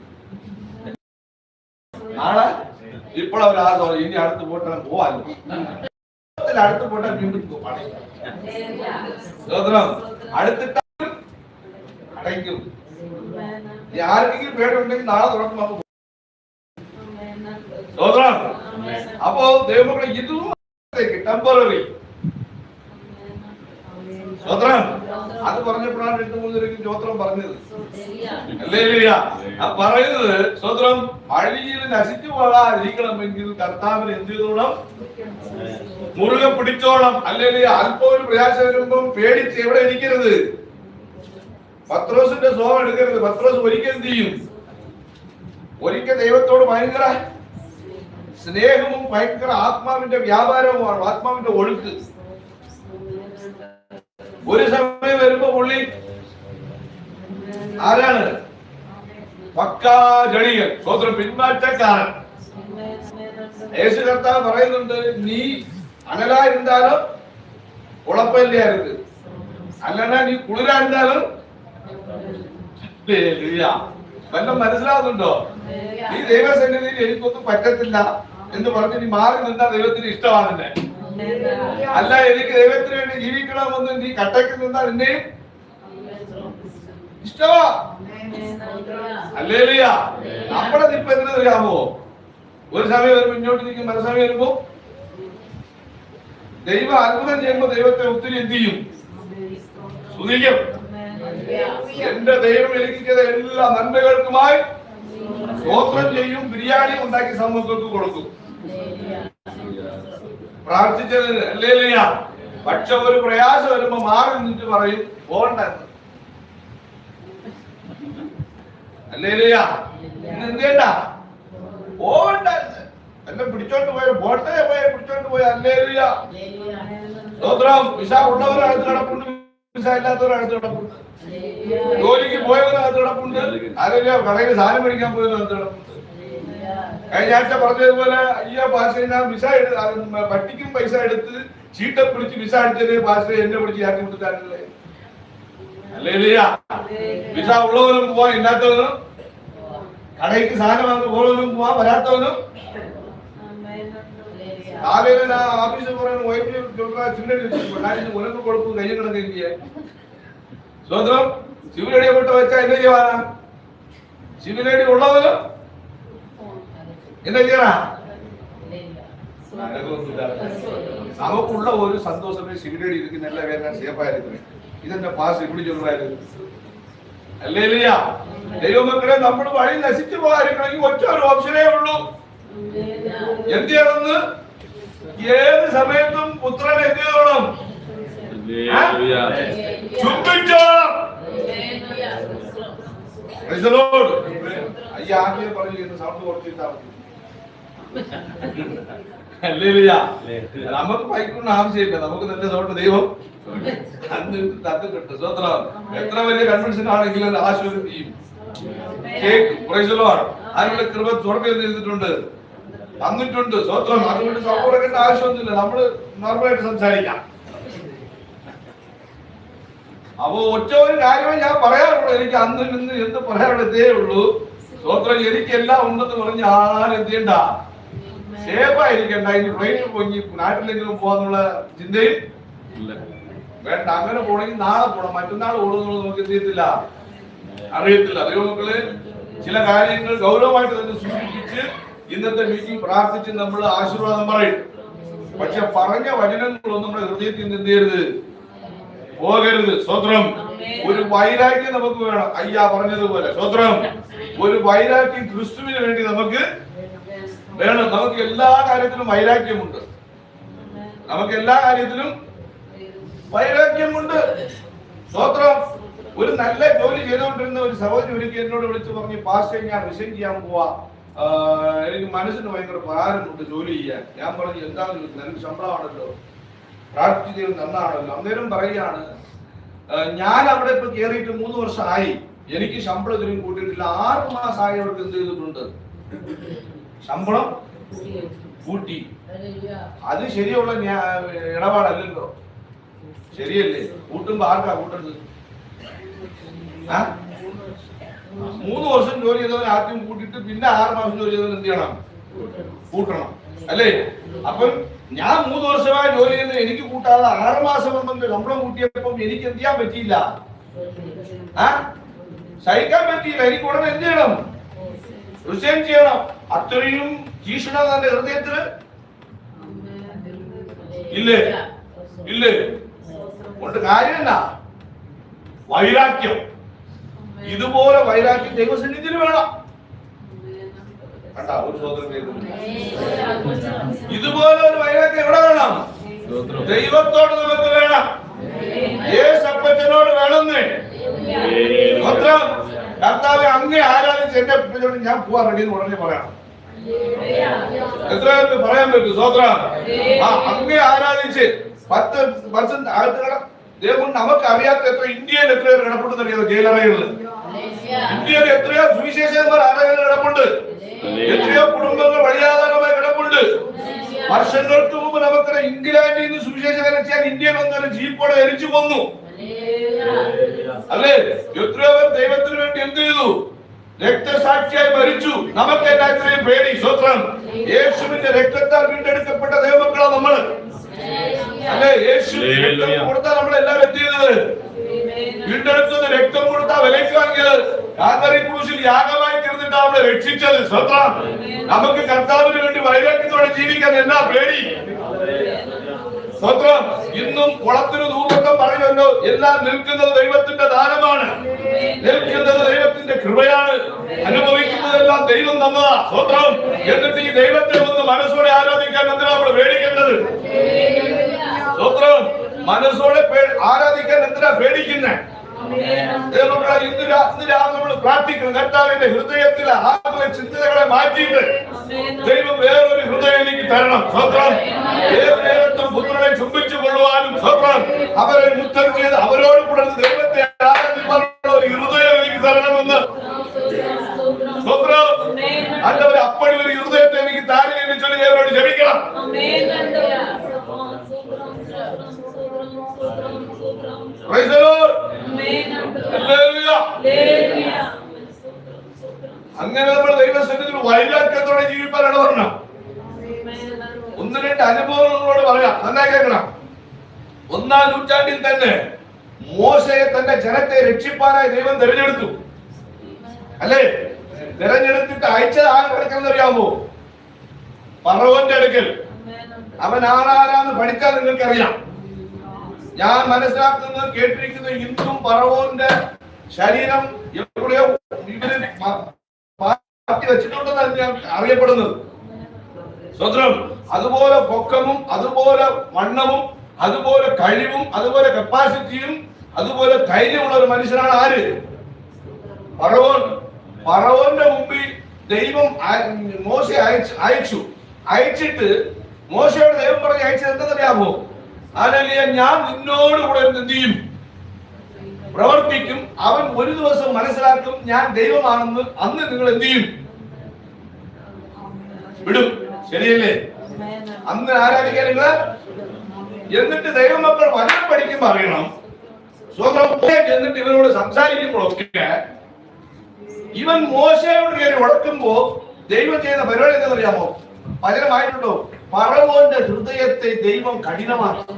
നാളെ ഇപ്പോഴൊരു ആശ്വാസം. ഇനി അടുത്ത് പോട്ടാൽ പോവാല്ലോ. അടുത്ത് പോട്ടാൽ വീണ്ടും അടുത്തിട്ട് അടയ്ക്കും. ആർക്കെങ്കിലും പേടുണ്ടെങ്കിൽ നാളെ തുറക്കും. അപ്പോ ദൈവമക്കളെ ഇതും ടെമ്പററി. അത് പറഞ്ഞപ്പോഴാണ് 2-3 സ്തോത്രം പറഞ്ഞത്. പറയുന്നത് സ്തോത്രം വഴിയിൽ നശിച്ചു പോകാതിരിക്കണമെങ്കിൽ കർത്താവിന് എന്ത് ചെയ്തോണം? മുറുകെ പിടിച്ചോളം. അല്ലെങ്കിൽ അല്പം ഒരു പ്രയാസം വരുമ്പം പേടിച്ച് എവിടെ ഇരിക്കരുത്? പത്രോസിന്റെ സ്വഭാവം എടുക്കരുത്. പത്രോസ് ഒരിക്കൽ എന്ത് ചെയ്യും? ഒരിക്കൽ ദൈവത്തോട് ഭയങ്കര സ്നേഹവും ഭയങ്കര ആത്മാവിന്റെ വ്യാപാരവുമാണ്, ആത്മാവിന്റെ ഒഴുക്ക്. ഒരു സമയം വരുമ്പോ പുള്ളി ആരാണ്? പക്കാ ജഡികൻ, സ്വതന്ത്ര പിന്മാറ്റക്കാരൻ. യേശു കർത്താവ് പറയുന്നുണ്ട്, നീ അനലായിരുന്നാലും കുഴപ്പമില്ലായിരുന്നു, അല്ലണ്ട നീ കുളിരായിരുന്നാലും. വല്ലതും മനസ്സിലാവുന്നുണ്ടോ? ഈ ദൈവസന്നിധിയിൽ എനിക്കൊന്നും പറ്റത്തില്ല എന്ന് പറഞ്ഞ് നീ മാറി നിന്നാ ദൈവത്തിന് ഇഷ്ടമാണെന്നെ. അല്ല, എനിക്ക് ദൈവത്തിന് വേണ്ടി ജീവിക്കണമെന്ന് നീ കട്ടയ്ക്ക് നിന്നാൽ എന്നെയും ഇഷ്ടമാ. ഹല്ലേലൂയ. നമ്മുടെ നിപ്പ് എന്തിനറിയാമോ? ഒരു സമയം വരുമ്പോ ഇങ്ങോട്ട് നിൽക്കും, മറുസമയം വരുമ്പോ ദൈവം അത്ഭുതം ചെയ്യുമ്പോ ദൈവത്തെ ഒത്തിരി എന്ത് ചെയ്യും? സ്തുതിക്കും. എന്റെ ദൈവം എനിക്ക് ചെയ്ത എല്ലാ നന്മകൾക്കുമായി സ്തോത്രം ചെയ്യും. ബിരിയാണി ഉണ്ടാക്കി സമൂഹങ്ങൾക്ക് കൊടുക്കും. പ്രാർത്ഥിച്ചത് ഹല്ലേലൂയ. പക്ഷെ ഒരു പ്രയാസം വരുമ്പോ മാറി നിന്നിട്ട് പറയും പോകണ്ടെന്ന്. ഹല്ലേലൂയ. എന്ത് ചെയ്യണ്ട? പോകണ്ടെന്ന്. എല്ലാം പിടിച്ചോണ്ട് പോയ ബോട്ടെ പോയ പിടിച്ചോണ്ട് പോയ. ഹല്ലേലൂയ. സ്തോത്രം. വിസ ഉള്ളവരടുത്ത് കിടപ്പുണ്ട്, വിസ ഇല്ലാത്തവരടുത്ത് കിടപ്പുണ്ട്. ജോലിക്ക് പോയവരകത്ത് കിടപ്പുണ്ട്, അല്ലെങ്കിൽ കടയിൽ സാധനം മേടിക്കാൻ പോയവരകത്ത് കിടപ്പുണ്ട്. കഴിഞ്ഞ ആഴ്ച പറഞ്ഞതുപോലെ അയ്യോ പാസ്റ്റർ ഞാൻ വിസ പട്ടിക്കും പൈസ എടുത്ത് ചീട്ട പിടിച്ച് വിസ അടിച്ചത് പാസ്റ്റർ എന്നെ പിടിച്ച് ആക്കി വിട്ടിട്ടാണല്ലേ. ഹല്ലേലൂയ. വിസ ഉള്ളവനും പോവാൻ, ഇല്ലാത്തവനും കടയ്ക്ക് സാധനം വാങ്ങി പോകുന്നവനും പോവാൻ, വരാത്തവനും காலையில நான் ஆபீஸ் போறேன் ஒய்ஃப் சொல்றா சிகரெட் வச்சுக்கோ நான் இந்த உனக்கு கொடுப்பு கையை கணக்கு இல்லையே சோதரம் சிவிலடி மட்டும் வச்சா என்ன செய்வானா சிவிலடி உள்ளவரும் என்ன செய்யறான் நமக்குள்ள ஒரு சந்தோஷமே சிகரெட் இருக்கு நல்ல வேற சேஃபா இருக்கிறேன் இது என்ன பாஸ் இப்படி சொல்றாரு അല്ലേ ഇല്ലയാ ദൈവമക്കളെ നമ്മൾ വഴി നശിച്ചു പോകാതിരിക്കണമെങ്കിൽ ഒറ്റ ഒരു ഓപ്ഷനേ ഉള്ളൂ എന്ത് ചെയ്യണമെന്ന് ഏത് സമയത്തും പുത്രൻ എന്ത് ചെയ്തോണം ചുംബിച്ചോണം അയ്യ ആദ്യം പറഞ്ഞു സൗണ്ട് കുറച്ചിട്ടാ അല്ലേ ഇല്ലയാ നമുക്ക് പൈക്കൊന്നും ആവശ്യമില്ല നമുക്ക് നല്ല സൗണ്ട് ദൈവം തന്നിട്ടുണ്ട് സ്വത്രം എത്ര വലിയ കൺവെൻഷൻ ആണെങ്കിലും ആശ്വാസം ചെയ്യും അതിനുള്ള കൃപ തുറന്നു ചെയ്തിട്ടുണ്ട് തന്നിട്ടുണ്ട് സ്വത്രം അതുകൊണ്ട് സൗകര്യത്തിന്റെ ആവശ്യമൊന്നുമില്ല നമ്മള് നോർമലായിട്ട് സംസാരിക്കാം അപ്പൊ ഒറ്റ ഒരു കാര്യമേ ഞാൻ പറയാറുള്ളൂ എനിക്ക് അന്ന് നിന്ന് എന്ത് പറയാനുള്ളതേ ഉള്ളൂ സ്വത്രം എനിക്കെല്ലാം ഉണ്ടെന്ന് പറഞ്ഞ് ആരും എന്ത് ചെയ്യണ്ട സേഫായിരിക്കണ്ട ഇനി ഫ്ലൈറ്റ് പോയി നാട്ടിലെങ്കിലും പോവാന്നുള്ള ചിന്തയും വേണ്ട അങ്ങനെ പോണെങ്കിൽ നാളെ പോണം മറ്റന്നാൾ ഓടുന്നത് നമുക്ക് എന്ത് ചെയ്യത്തില്ല അറിയത്തില്ല ദൈവമക്കള് ചില കാര്യങ്ങൾ ഗൗരവമായിട്ട് തന്നെ സൂചിപ്പിച്ച് ഇന്നത്തെ മീറ്റിംഗ് പ്രാർത്ഥിച്ച് നമ്മൾ ആശീർവാദം പറയും പക്ഷെ പറഞ്ഞ വചനങ്ങളൊന്നും നമ്മുടെ ഹൃദയത്തിൽ നിന്ന് എന്ത് ചെയ്യരുത് പോകരുത് സ്വത്രം ഒരു വൈരാഗ്യം നമുക്ക് വേണം അയ്യാ പറഞ്ഞതുപോലെ സ്വത്രം ഒരു വൈരാഗ്യം ക്രിസ്തുവിന് വേണ്ടി നമുക്ക് വേണം നമുക്ക് എല്ലാ കാര്യത്തിലും വൈരാഗ്യമുണ്ട് നമുക്ക് എല്ലാ കാര്യത്തിലും വൈരാഗ്യമുണ്ട് സ്വത്രം ഒരു നല്ല ജോലി ചെയ്തുകൊണ്ടിരുന്ന ഒരു സഹോദരി ഒരിക്കൽ എന്നോട് വിളിച്ചു പറഞ്ഞു പാസ്റ്റർ ഞാൻ റിസൈൻ ചെയ്യാൻ പോവാ എനിക്ക് മനസ്സിന് ഭയങ്കര ഭാരമുണ്ട് ജോലി ചെയ്യാൻ ഞാൻ പറഞ്ഞു എന്താണെന്ന് ചോദിച്ചു എനിക്ക് ശമ്പളമാണല്ലോ പ്രാർത്ഥിച്ചു ചെയ്ത് നന്നാണല്ലോ അന്നേരം പറയുകയാണ് ഞാൻ അവിടെ ഇപ്പൊ കയറിയിട്ട് 3 വർഷമായി എനിക്ക് ശമ്പളം ഇതിനും കൂട്ടിയിട്ടില്ല 6 മാസമായി അവർക്ക് എന്ത് ചെയ്തിട്ടുണ്ട് ശമ്പളം കൂട്ടി അത് ശരിയുള്ള ഇടപാടല്ലല്ലോ ശരിയല്ലേ കൂട്ടുമ്പോ ആർക്കാ കൂട്ടുന്നത് 3 വർഷം ജോലി ചെയ്തവൻ ആദ്യം കൂട്ടിയിട്ട് പിന്നെ 6 മാസം ജോലി ചെയ്തവൻ എന്ത് ചെയ്യണം കൂട്ടണം അല്ലേ അപ്പം ഞാൻ 3 വർഷമായി ജോലി ചെയ്യുന്നത് എനിക്ക് കൂട്ടാതെ 6 മാസം കൊണ്ട് ശമ്പളം കൂട്ടിയപ്പം എനിക്ക് എന്ത് ചെയ്യാൻ പറ്റിയില്ല സഹിക്കാൻ പറ്റിയില്ല എനിക്ക് ഉടനെ എന്ത് ചെയ്യണം റിസൈൻ ചെയ്യണം അത്രയും തീക്ഷ്ണത തന്റെ ഹൃദയത്തിന് ഇല്ലേ ഇല്ലേ കൊണ്ട് കാര്യമല്ല വൈരാഗ്യം ഇതുപോലെ വൈരാഗ്യം ദൈവസന്നിധിയിൽ വേണം കണ്ടാ ഒരു സഹോദരൻ ഇതുപോലെ ഒരു വൈരാഗ്യം എവിടെ വേണം ദൈവത്തോട് നമുക്ക് വേണം യേശപ്പച്ചനോട് വേണമെന്ന് മാത്രം കർത്താവെ അങ്ങേ ആരാധിച്ച് എന്റെ പിള്ളേരോട് ഞാൻ പോവാൻ റെഡി എന്ന് ഉടനെ പറയണം എത്ര പറയാൻ പറ്റും സ്വത്രം അങ്ങേ ആരാധിച്ച് 10% ആൾക്കാർ ദൈവം നമുക്ക് അറിയാത്ത എത്ര ഇന്ത്യയിൽ എത്രയോ കിടപ്പുണ്ടെന്ന് അറിയാമോ ജയിലറകളിൽ ഇന്ത്യയിൽ എത്രയോ സുവിശേഷന്മാർ ആരാധന കിടപ്പുണ്ട് എത്രയോ കുടുംബങ്ങൾ വഴിയാധാരമായി കിടപ്പുണ്ട് വർഷങ്ങൾക്ക് മുമ്പ് നമുക്കറിയാം ഇംഗ്ലണ്ടിൽ നിന്ന് സുവിശേഷകരെ ചെയ്യാൻ ഇന്ത്യയിൽ വന്നൊരു ജീപ്പോടെ എരിച്ചു കൊന്നു അല്ലേ എത്രയോ പേർ ദൈവത്തിന് വേണ്ടി എന്ത് ചെയ്തു രക്തസാക്ഷിയായി മരിച്ചു നമുക്ക് എല്ലാത്തിനെയും പേടി സ്വത്രം യേശുവിന്റെ രക്തത്താൽ വീണ്ടെടുക്കപ്പെട്ട ദൈവമക്കളാ നമ്മള് അല്ലെ യേശു കൊടുത്താൽ നമ്മളെല്ലാവരും എന്ത് ചെയ്തത് വീണ്ടെടുത്തത് രക്തം കൊടുത്താൽ വിലയ്ക്ക് വാങ്ങിയത് കാൽവരി ക്രൂശിൽ യാഗമായി തീർന്നിട്ട് നമ്മളെ രക്ഷിച്ചത് സ്വത്രം നമുക്ക് കർത്താവിന് വേണ്ടി വൈരാഗ്യത്തോടെ ജീവിക്കാൻ എന്നാ പേടി സ്വത്രം ഇന്നും കുളത്തിന് ദൂർവട്ടം പറയുമല്ലോ എല്ലാം നിൽക്കുന്നത് ദൈവത്തിന്റെ ദാനമാണ് നിൽക്കുന്നത് ദൈവത്തിന്റെ കൃപയാണ് അനുഭവിക്കുന്നതെല്ലാം ദൈവം തന്നതാ സ്വത്രം എന്നിട്ട് ഈ ദൈവത്തെ ഒന്ന് മനസ്സോടെ ആരാധിക്കാൻ എന്തിനാ നമ്മൾ പേടിക്കേണ്ടത് സ്വത്രം മനസ്സോടെ ആരാധിക്കാൻ എന്തിനാ പേടിക്കുന്നേ ഇന്ന് നമ്മൾ പ്രാർത്ഥിക്കണം കർത്താവിന്റെ ഹൃദയത്തിലെ ആത്മീയ ചിന്തകളെ മാറ്റിയിട്ട് ദൈവം വേറൊരു ഹൃദയം എനിക്ക് തരണം സ്വത്രം ഏത് നേരത്തും പുത്രനെ ചുംബിച്ചു കൊള്ളുവാനും സ്വത്രം അവരെ മുത്തം ചെയ്ത് അവരോട് കൂടെ ദൈവത്തെ ആരാധിക്കാനുള്ള ഒരു ഹൃദയം എനിക്ക് തരണമെന്ന് സ്വത്രം അല്ലവരെ അപ്പടി ഒരു ഹൃദയത്തെ എനിക്ക് താരം എന്ന് ചൊല്ലി അവരോട് ക്ഷമിക്കണം Praise the Lord. Hallelujah. അങ്ങനെ നമ്മൾ ദൈവസന്നിധിയിൽ വൈരാഗ്യത്തോടെ ജീവിക്കാൻ ഇടവരണം. 1 ഒന്ന് രണ്ട് അനുഭവങ്ങളോട് പറയാം, നന്നായി കേൾക്കണം. 1-ാം നൂറ്റാണ്ടിൽ തന്നെ മോശയെ തന്റെ ജനത്തെ രക്ഷിപ്പാനായി ദൈവം തിരഞ്ഞെടുത്തു, അല്ലേ? തിരഞ്ഞെടുത്തിട്ട് അയച്ചത് ആരെന്ന് അറിയാമോ? ഫറവോന്റെ അടുക്കൽ. അവൻ ആരാന്ന് പഠിച്ചാൽ നിങ്ങൾക്കറിയാം. ഞാൻ മനസ്സിലാക്കുന്നത്, കേട്ടിരിക്കുന്നത്, ഇന്നും ഫറവോന്റെ ശരീരം എവിടെയോ ഇവര് മാറ്റി വെച്ചിട്ടുണ്ടെന്നാണ് ഞാൻ അറിയപ്പെടുന്നത്. സ്വതന്ത്രം അതുപോലെ പൊക്കമും അതുപോലെ വണ്ണവും അതുപോലെ കഴിവും അതുപോലെ കപ്പാസിറ്റിയും അതുപോലെ ധൈര്യമുള്ള ഒരു മനുഷ്യനാണ് ആര്? ഫറവോൻ. ഫറവോന്റെ മുമ്പിൽ ദൈവം മോശയെ അയച്ചിട്ട് മോശയോട് ദൈവം പറഞ്ഞ് അയച്ചത് എന്തെന്നറിയാമോ? ഹല്ലേലൂയ, ഞാൻ നിന്നോട് കൂടെ എന്ത് ചെയ്യും? പ്രവർത്തിക്കും. അവൻ ഒരു ദിവസം മനസ്സിലാക്കും ഞാൻ ദൈവമാണെന്ന്. അന്ന് നിങ്ങൾ എന്ത് ചെയ്യും? വിടും. ശരിയല്ലേ? അന്ന് ആരാധിക്കാൻ നിങ്ങൾ. എന്നിട്ട് ദൈവമക്കൾ വചനം പഠിക്കുമ്പോൾ അറിയണം, എന്നിട്ട് ഇവരോട് സംസാരിക്കുമ്പോഴൊക്കെ ഇവൻ മോശയോട് കയറി ഉടക്കുമ്പോ ദൈവം ചെയ്യുന്ന പരിപാടി എന്താണെന്നറിയാമോ? വചനമായിട്ടുണ്ടോ? ഫറവോന്റെ ഹൃദയത്തെ ദൈവം കഠിനമാക്കി.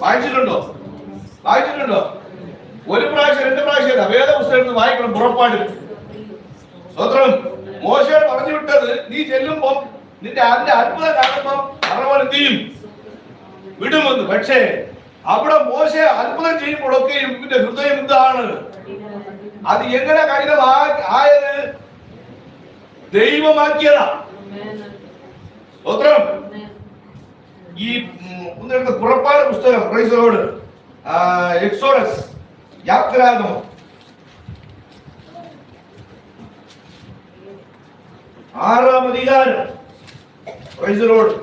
വായിച്ചിട്ടുണ്ടോ? ഒരു പ്രാവശ്യം 2 പ്രാവശ്യം വേദപുസ്തകത്തിൽ വായിക്കണം. പുറപ്പാട് സ്വതന്ത്രം മോശയോട് പറഞ്ഞു വിട്ടത്, നീ ചെല്ലുമ്പോ നിന്റെ അത്ഭുതം കാണുമ്പോ ഫറവോൻ എന്ത് ചെയ്യും? വിടുമെന്ന്. പക്ഷേ അവിടെ മോശ അത്ഭുതം ചെയ്യുമ്പോഴൊക്കെ ഇവന്റെ ഹൃദയം എന്താണ്? അത് എങ്ങനെ കഠിനമായത്? ദൈവമാക്കിയതാ. സ്വതന്ത്രം ഈ പുറപ്പാട് പുസ്തകം, പ്രൈസലോട്, എക്സോഡസ്, യാത്രാഗമം, 6-ാം അധികാരം, പ്രൈസലോട്,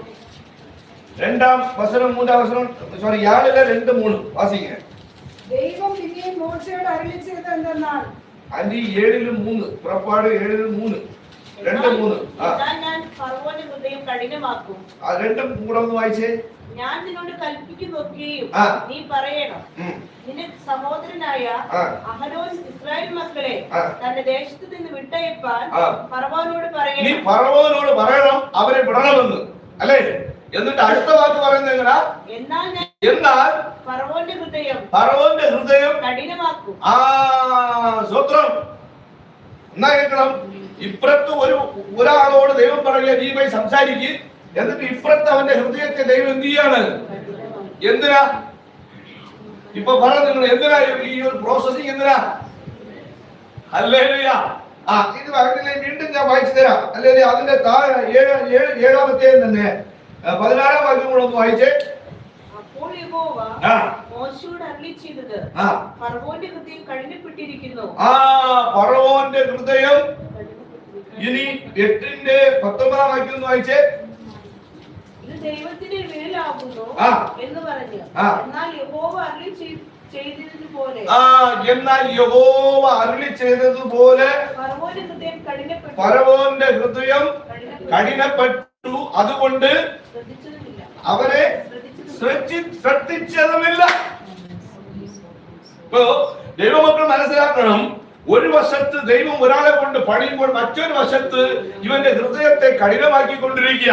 2-ാം വസനം 3-ാം വസനം, സോറി, യാളിലെ 2-3 വാസിക്കുക. ദൈവം പിന്നെയും മോശയോട് അരുളിച്ചത് എന്തെന്നാൽ, 7-3, പുറപ്പാട് 7-3, 2-3. ഞാൻ ഫറവോന്റെ ഹൃദയം കഠിനമാക്കും. 2 കൂടെ ഒന്ന് വായിച്ചേ. ഞാൻ നിന്നോട് കൽപ്പിക്കുന്നതൊക്കെയും നീ പറയണം. നിന്റെ സഹോദരനായ അഹരോൻ ഇസ്രായേൽ മക്കളെ തന്റെ ദേശത്ത് നിന്ന് വിട്ടയപ്പാൻ ഫറവോനോട് പറയണം. നീ ഫറവോനോട് പറയണം അവരെ വിടണമെന്ന്, അല്ലേ? എന്നിട്ട് അടുത്ത വാക്ക് പറയുന്നത് എങ്ങനാ? എന്നാൽ ഫറവോന്റെ ഹൃദയം കഠിനമാക്കും. സ്വത്രം എന്നാ കേൾക്കണം. ഇപ്പുറത്ത് ഒരാളോട് ദൈവം പറയുക, നീ പോയി സംസാരിക്ക്. എന്നിട്ട് ഇപ്പുറത്ത് അവന്റെ ഹൃദയത്തെ ദൈവം എന്ത് ചെയ്യാണ്? എന്തിനാ ഇപ്പൊ പറഞ്ഞു നിങ്ങൾ? എന്തിനാ ഈ ഒരു പ്രോസസിങ്? എന്തിനാ? ഹല്ലേലൂയ. ഇത് പറഞ്ഞില്ലേ? വീണ്ടും ഞാൻ വായിച്ചു തരാം. അല്ലെങ്കിൽ അതിന്റെ താഴെ 7-ാമത്തെ തന്നെ 16-ാം വാക്യം കൂടെ ഒന്ന് വായിച്ചേ. അപ്പോൾ യഹോവ മോശയോട് അരുളിച്ചെയ്തത്, ഫറവോന്റെ ഹൃദയം കഠിനപ്പെട്ടിരിക്കുന്നു. ഫറവോന്റെ ഹൃദയം. ഇനി 8-ന്റെ 19-ാം വാക്യം ഒന്ന് വായിച്ചേ. ഇത് ദൈവത്തിന്റെ വിരലാകുന്നു എന്ന് പറഞ്ഞു. എന്നാൽ യഹോവ അരുളി ചെയ്തതുപോലെ ഫറവോന്റെ ഹൃദയം കഠിനപ്പെട്ടു. അതുകൊണ്ട് അവരെ ശ്രദ്ധിച്ചതുമില്ല. ഇപ്പോ ദൈവമക്കൾ മനസ്സിലാക്കണം, ഒരു വശത്ത് ദൈവം ഒരാളെ കൊണ്ട് പണിയുമ്പോൾ മറ്റൊരു വശത്ത് ഇവന്റെ ഹൃദയത്തെ കഠിനമാക്കിക്കൊണ്ടിരിക്കുക.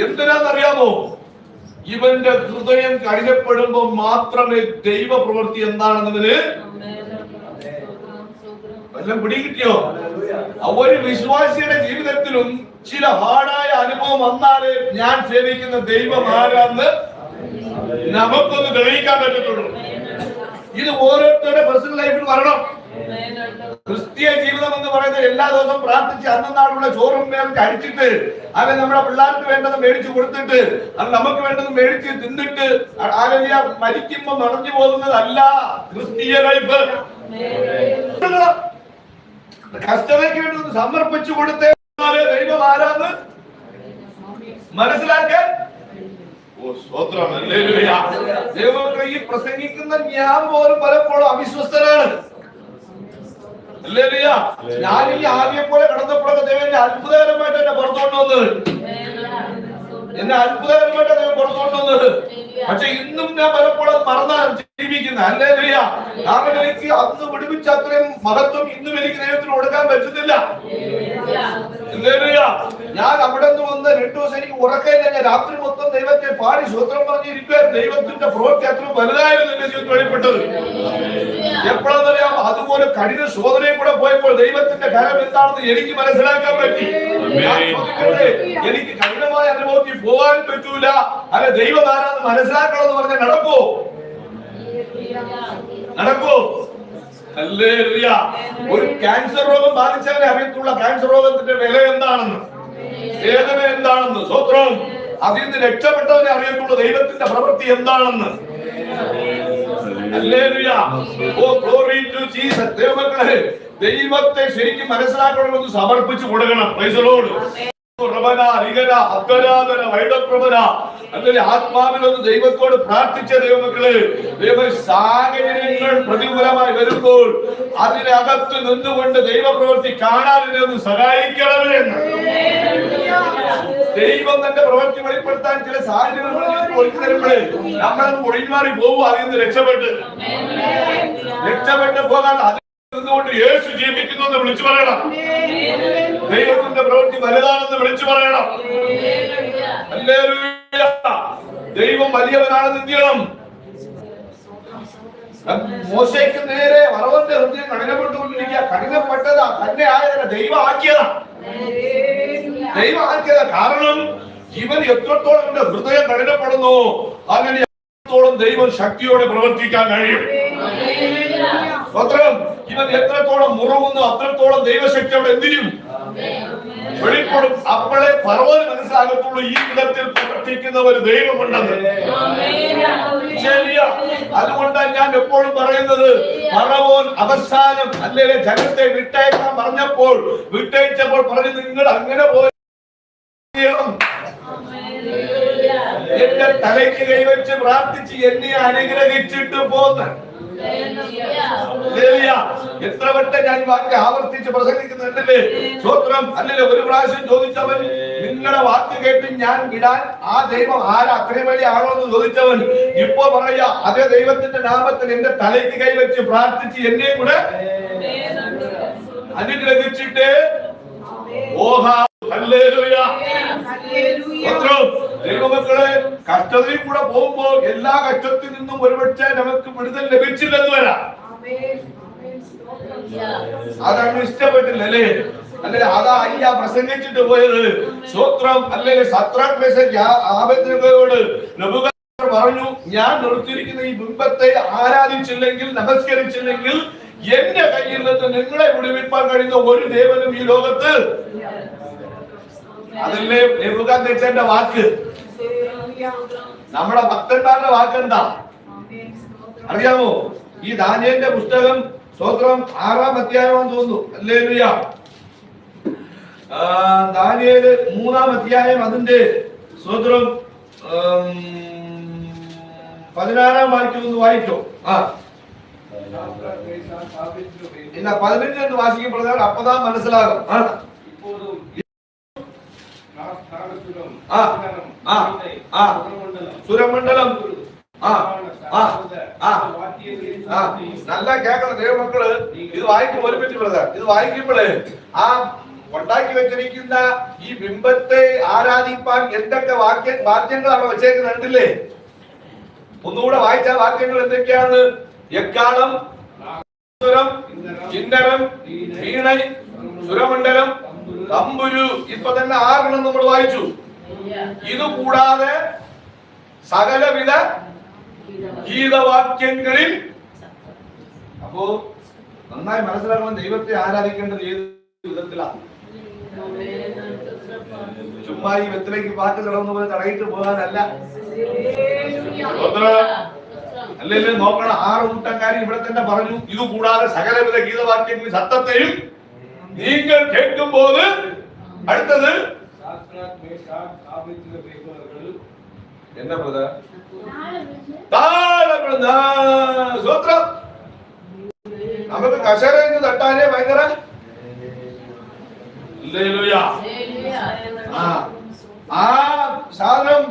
എന്തിനാന്നറിയാമോ? ഇവന്റെ ഹൃദയം കഠിനപ്പെടുമ്പോൾ മാത്രമേ ദൈവ പ്രവൃത്തി എന്താണെന്നതിന് വല്ലതും പിടികിട്ടിയോ? ഒരു വിശ്വാസിയുടെ ജീവിതത്തിലും ചില ഹാർഡായ അനുഭവം വന്നാലേ ഞാൻ സേവിക്കുന്ന ദൈവം ആരാന്ന് നമുക്കൊന്ന് തെളിയിക്കാൻ പറ്റത്തുള്ളൂ. ഇത് ഓരോരുത്തരുടെ പേഴ്സണൽ ലൈഫിൽ വരണം. ക്രിസ്തീയ ജീവിതം എന്ന് പറയുന്നത് എല്ലാ ദിവസവും പ്രാർത്ഥിച്ച് അന്നാടുള്ള ചോറും മേടിച്ച് അടിച്ചിട്ട് അത് നമ്മുടെ പിള്ളേർക്ക് വേണ്ടത് മേടിച്ചു കൊടുത്തിട്ട് അത് നമുക്ക് വേണ്ടത് മേടിച്ച് തിന്നിട്ട് ആരോഗ്യ മരിക്കുമ്പോ നടന്നു പോകുന്നതല്ല ക്രിസ്തീയ ലൈഫ്. കസ്റ്റമർക്ക് വേണ്ടി സമർപ്പിച്ചു കൊടുത്തേ ദൈവം ആരാന്ന് മനസ്സിലാക്കാൻ. ദൈവമക്കളെ, ഈ പ്രസംഗിക്കുന്ന ഞാൻ പോലും പലപ്പോഴും അവിശ്വസ്തനാണ്. ഞാൻ ഈ ആദ്യം പോലെ കടന്നപ്പോഴൊക്കെ ദൈവം എന്നെ അത്ഭുതകരമായിട്ട് എന്നെ പുറത്തോട്ട് വന്നത്. ദൈവം പുറത്തോട്ട് വന്നത്. പക്ഷെ ഇന്നും ഞാൻ പലപ്പോഴും മറന്നാണ് ജീവിക്കുന്നത്. ഹല്ലേലൂയ. കാരണം എനിക്ക് അന്ന് വിടുവിച്ച അത്രയും മഹത്വം ഇന്നും എനിക്ക് ദൈവത്തിന് കൊടുക്കാൻ പറ്റുന്നില്ല. ഹല്ലേലൂയ. ഞാൻ അവിടെ നിന്ന് വന്ന് 2 ദിവസം എനിക്ക് ഉറക്കമില്ല. ഞാൻ രാത്രി മൊത്തം ദൈവത്തെ പാടി സ്വത്രം പറഞ്ഞിരിക്കുകയായിരുന്നു. ദൈവത്തിന്റെ പ്രവൃത്തി അത്ര വലുതായിരുന്നു എന്റെ ജീവിതത്തിൽ വെളിപ്പെട്ടത്. എപ്പോഴെന്നറിയാം, അതുപോലെ കഠിന ശോധനയും കൂടെ പോയപ്പോൾ ദൈവത്തിന്റെ കരം എന്താണെന്ന് എനിക്ക് മനസ്സിലാക്കാൻ പറ്റി. എനിക്ക് കഠിനമായ അനുഭവത്തിൽ പോകാൻ പറ്റൂല, അല്ലെ ദൈവം ആരാന്ന് മനസ്സിലാക്കണമെന്ന് പറഞ്ഞാൽ നടക്കൂ. ഹല്ലേലൂയ. ഒരു ക്യാൻസർ രോഗം ബാധിച്ചവരെ അറിയത്തുള്ള ക്യാൻസർ രോഗത്തിന്റെ വില എന്താണെന്ന്, വേദന എന്താണെന്ന്. സ്വത്രം. അതിൽ നിന്ന് രക്ഷപ്പെട്ടവരെ അറിയത്തുള്ള ദൈവത്തിന്റെ പ്രവൃത്തി എന്താണെന്ന്. Hallelujah. Oh glory to Jesus. ദൈവമക്കളെ, ദൈവത്തെ ശരിക്കും മനസ്സിലാക്കണമെന്ന് സമർപ്പിച്ചു കൊടുക്കണം. Price the Lord. ആത്മാവിലൊന്ന് ദൈവത്തോട് പ്രാർത്ഥിച്ച ദൈവമക്കള്, ദൈവ സാഹചര്യങ്ങൾ പ്രതികൂലമായി വരുമ്പോൾ അതിനകത്ത് നിന്നുകൊണ്ട് ദൈവപ്രവൃത്തി കാണാൻ ഒന്ന് സഹായിക്കണമേ എന്ന്. ദൈവം തന്റെ പ്രവൃത്തി വെളിപ്പെടുത്താൻ ചില സാഹചര്യങ്ങൾ ഒഴിച്ചു തരുമ്പോഴേ നമ്മളൊന്ന് ഒഴിഞ്ഞുമാറി പോകും. അതിൽ നിന്ന് രക്ഷപ്പെട്ട് പോകാൻ കൊണ്ട് യേശു ജീവിക്കുന്നു എന്ന് വിളിച്ചു പറയണം. ദൈവത്തിന്റെ പ്രവൃത്തി വലുതാണെന്ന് വിളിച്ചു പറയണം. ഹല്ലേലൂയ. ദൈവം വലിയവനാണെന്ന് എന്ത് ചെയ്യണം? മോശയ്ക്ക് നേരെ ഫറവോന്റെ ഹൃദയം കഠിനപ്പെട്ടുകൊണ്ടിരിക്കുക. കഠിനപ്പെട്ടതാ തന്നെ ആയതല്ല, ദൈവം ആക്കിയതാ. കാരണം ഇവൻ എത്രത്തോളം എന്റെ ഹൃദയം കഠിനപ്പെടുന്നു, അങ്ങനെ ദൈവം ശക്തിയോടെ പ്രവർത്തിക്കാൻ കഴിയും. ഇവൻ എത്രത്തോളം മുറിവുന്നു, അത്രത്തോളം ദൈവശക്തിയോടെ എന്തിനും വെളിപ്പെടും. അപ്പോഴേ ഫറവോന് മനസ്സിലാകത്തുള്ളൂ ഈ വിധത്തിൽ പ്രവർത്തിക്കുന്ന ഒരു ദൈവമുണ്ടെന്ന്. ശരിയാ. അതുകൊണ്ടാണ് ഞാൻ എപ്പോഴും പറയുന്നത്, ഫറവോൻ അവസാനം അല്ലെങ്കിൽ ജനത്തെ വിട്ടയക്കാൻ വിട്ടയച്ചപ്പോൾ പറഞ്ഞു, നിങ്ങൾ അങ്ങനെ പോയി എന്റെ തലയ്ക്ക് കൈവച്ച് പ്രാർത്ഥിച്ച് എന്നെ അനുഗ്രഹിച്ചിട്ട് പോന്ന്. എത്ര വട്ടം ഞാൻ വാക്ക് ആവർത്തിച്ച് പ്രസംഗിക്കുന്നുണ്ടല്ലേ? സ്വത്രം. അല്ലെങ്കിൽ ഒരു പ്രാവശ്യം ചോദിച്ചവൻ, നിങ്ങളുടെ വാക്ക് കേട്ട് ഞാൻ വിടാൻ ആ ദൈവം ആരാ, അത്രയും വലിയ ആണോ എന്ന് ചോദിച്ചവൻ ഇപ്പൊ പറയാ, അതേ ദൈവത്തിന്റെ നാമത്തിൽ എന്റെ തലയ്ക്ക് കൈവച്ച് പ്രാർത്ഥിച്ച് എന്നെ കൂടെ അനുഗ്രഹിച്ചിട്ട് ദൈവമക്കളെ, കഷ്ടതയിൽ കൂടെ പോകുമ്പോൾ എല്ലാ കഷ്ടത്തിൽ നിന്നും ഒരുപക്ഷെ നമുക്ക് വിടുതൽ ലഭിച്ചില്ലെന്ന് വരാം. അതങ്ങ് ഇഷ്ടപ്പെട്ടില്ല അല്ലേ? അല്ലെ അതാ അയ്യ പ്രസംഗിച്ചിട്ട് പോയത്. സ്വത്രം. അല്ലെങ്കിൽ സത്രാക് മെസ്സേജ് ആബേദ്നെഗോയോട് നെബൂഖദ്നേസർ പറഞ്ഞു, ഞാൻ നിർത്തിയിരിക്കുന്ന ഈ ബിംബത്തെ ആരാധിച്ചില്ലെങ്കിൽ, നമസ്കരിച്ചില്ലെങ്കിൽ എന്റെ കയ്യിൽ നിന്ന് നിങ്ങളെ വിടുവിപ്പാൻ കഴിയുന്ന ഒരു ദേവനും ഈ ലോകത്ത്. അതല്ലേ നെബൂഖദ്നേസറിന്റെ വാക്ക്. നമ്മുടെ ഭക്തന്മാരുടെ വാക്കെന്താ അറിയാമോ? ഈ ദാനിയേലിന്റെ പുസ്തകം സ്വത്രം 6-ാം അധ്യായമാണെന്ന് തോന്നുന്നു. ഹല്ലേലൂയ. ദാനിയേല് 3-ാം അധ്യായം അതിന്റെ സ്വത്രം 16-ാം വാക്യം ഒന്ന് വായിച്ചോ. 15 എന്ന് വാസിക്കപ്പെടുന്നവർ അപ്പതാ മനസ്സിലാകും. സുരമണ്ഡലം. നല്ല കേൾക്കണം ദൈവമക്കള്. ഇത് വായിക്കും ഒരുമിച്ച് ബ്രദർ. ഇത് വായിക്കുമ്പോഴേ ആ ഉണ്ടാക്കി വെച്ചിരിക്കുന്ന ഈ ബിംബത്തെ ആരാധിപ്പാൻ എന്തൊക്കെ വാക്യങ്ങളാണ് വെച്ചേക്കുന്നത് കണ്ടില്ലേ? ഒന്നുകൂടെ വായിച്ച വാക്യങ്ങൾ എന്തൊക്കെയാണ്? എക്കാളം, കിന്നരം, വീണ, സുരമണ്ഡലം, തമ്പുരു. ഇപ്പൊ തന്നെ 6 നമ്മൾ വായിച്ചു. ഇത് കൂടാതെ സകലവിധ ഗീതവാക്യങ്ങളിൽ. അപ്പോ നന്നായി മനസ്സിലാക്കണം, ദൈവത്തെ ആരാധിക്കേണ്ടത് ഏത് വിധത്തിലാണ്. ചുമ്മാ ഈ വെത്തിലേക്ക് പാട്ട് കിടന്നു പോലെ തടയിട്ട് പോകാനല്ല. അല്ലെങ്കിൽ നോക്കണം, 6 കൂട്ടംകാരി ഇവിടെ തന്നെ പറഞ്ഞു, ഇത് കൂടാതെ സകലവിധ ഗീതവാക്യങ്ങളിൽ സത്തത്തെയും നിങ്ങൾ കേൾക്കുമ്പോൾ. അടുത്തത് என்ன பிரதர்? സ്വത്രം. നമുക്ക് കസേരയിൽ തട്ടാനേ ഭയങ്കര ആ സാധനം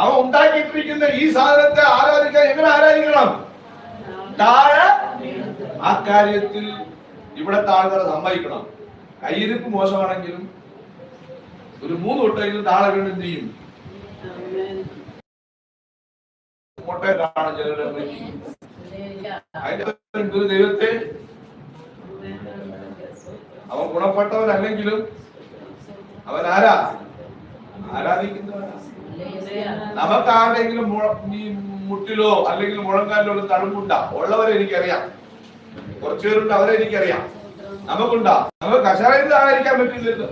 അവ ഉണ്ടാക്കിയിട്ടിരിക്കുന്ന ഈ സാധനത്തെ ആരാധിക്കാൻ എങ്ങനെ ആരാധിക്കണം? താഴെ. ആ കാര്യത്തിൽ ഇവിടത്തെ ആൾക്കാരെ സമ്മതിക്കണം. കയ്യിരിപ്പ് മോശമാണെങ്കിലും ഒരു 3 വട്ടമെങ്കിലും താഴെ വീണ് എന്ത് ചെയ്യും? മുട്ടയിലാണ് ചിലരുടെ അതിന്റെ ദൈവത്തെ അവൻ ഗുണപ്പെട്ടവനല്ലെങ്കിലും അവൻ ആരാധിക്കുന്നവനാ. നമുക്ക് ആരുടെങ്കിലും ഈ മുട്ടിലോ അല്ലെങ്കിൽ മുഴങ്കാലിലോ തടുമ്പുണ്ടാ ഉള്ളവരെ എനിക്കറിയാം. കുറച്ചുപേരുണ്ട്, അവരെ എനിക്കറിയാം. നമുക്കുണ്ടാ. നമുക്ക് കഷായത്തിൽ ആരാധിക്കാൻ പറ്റില്ലല്ലോ.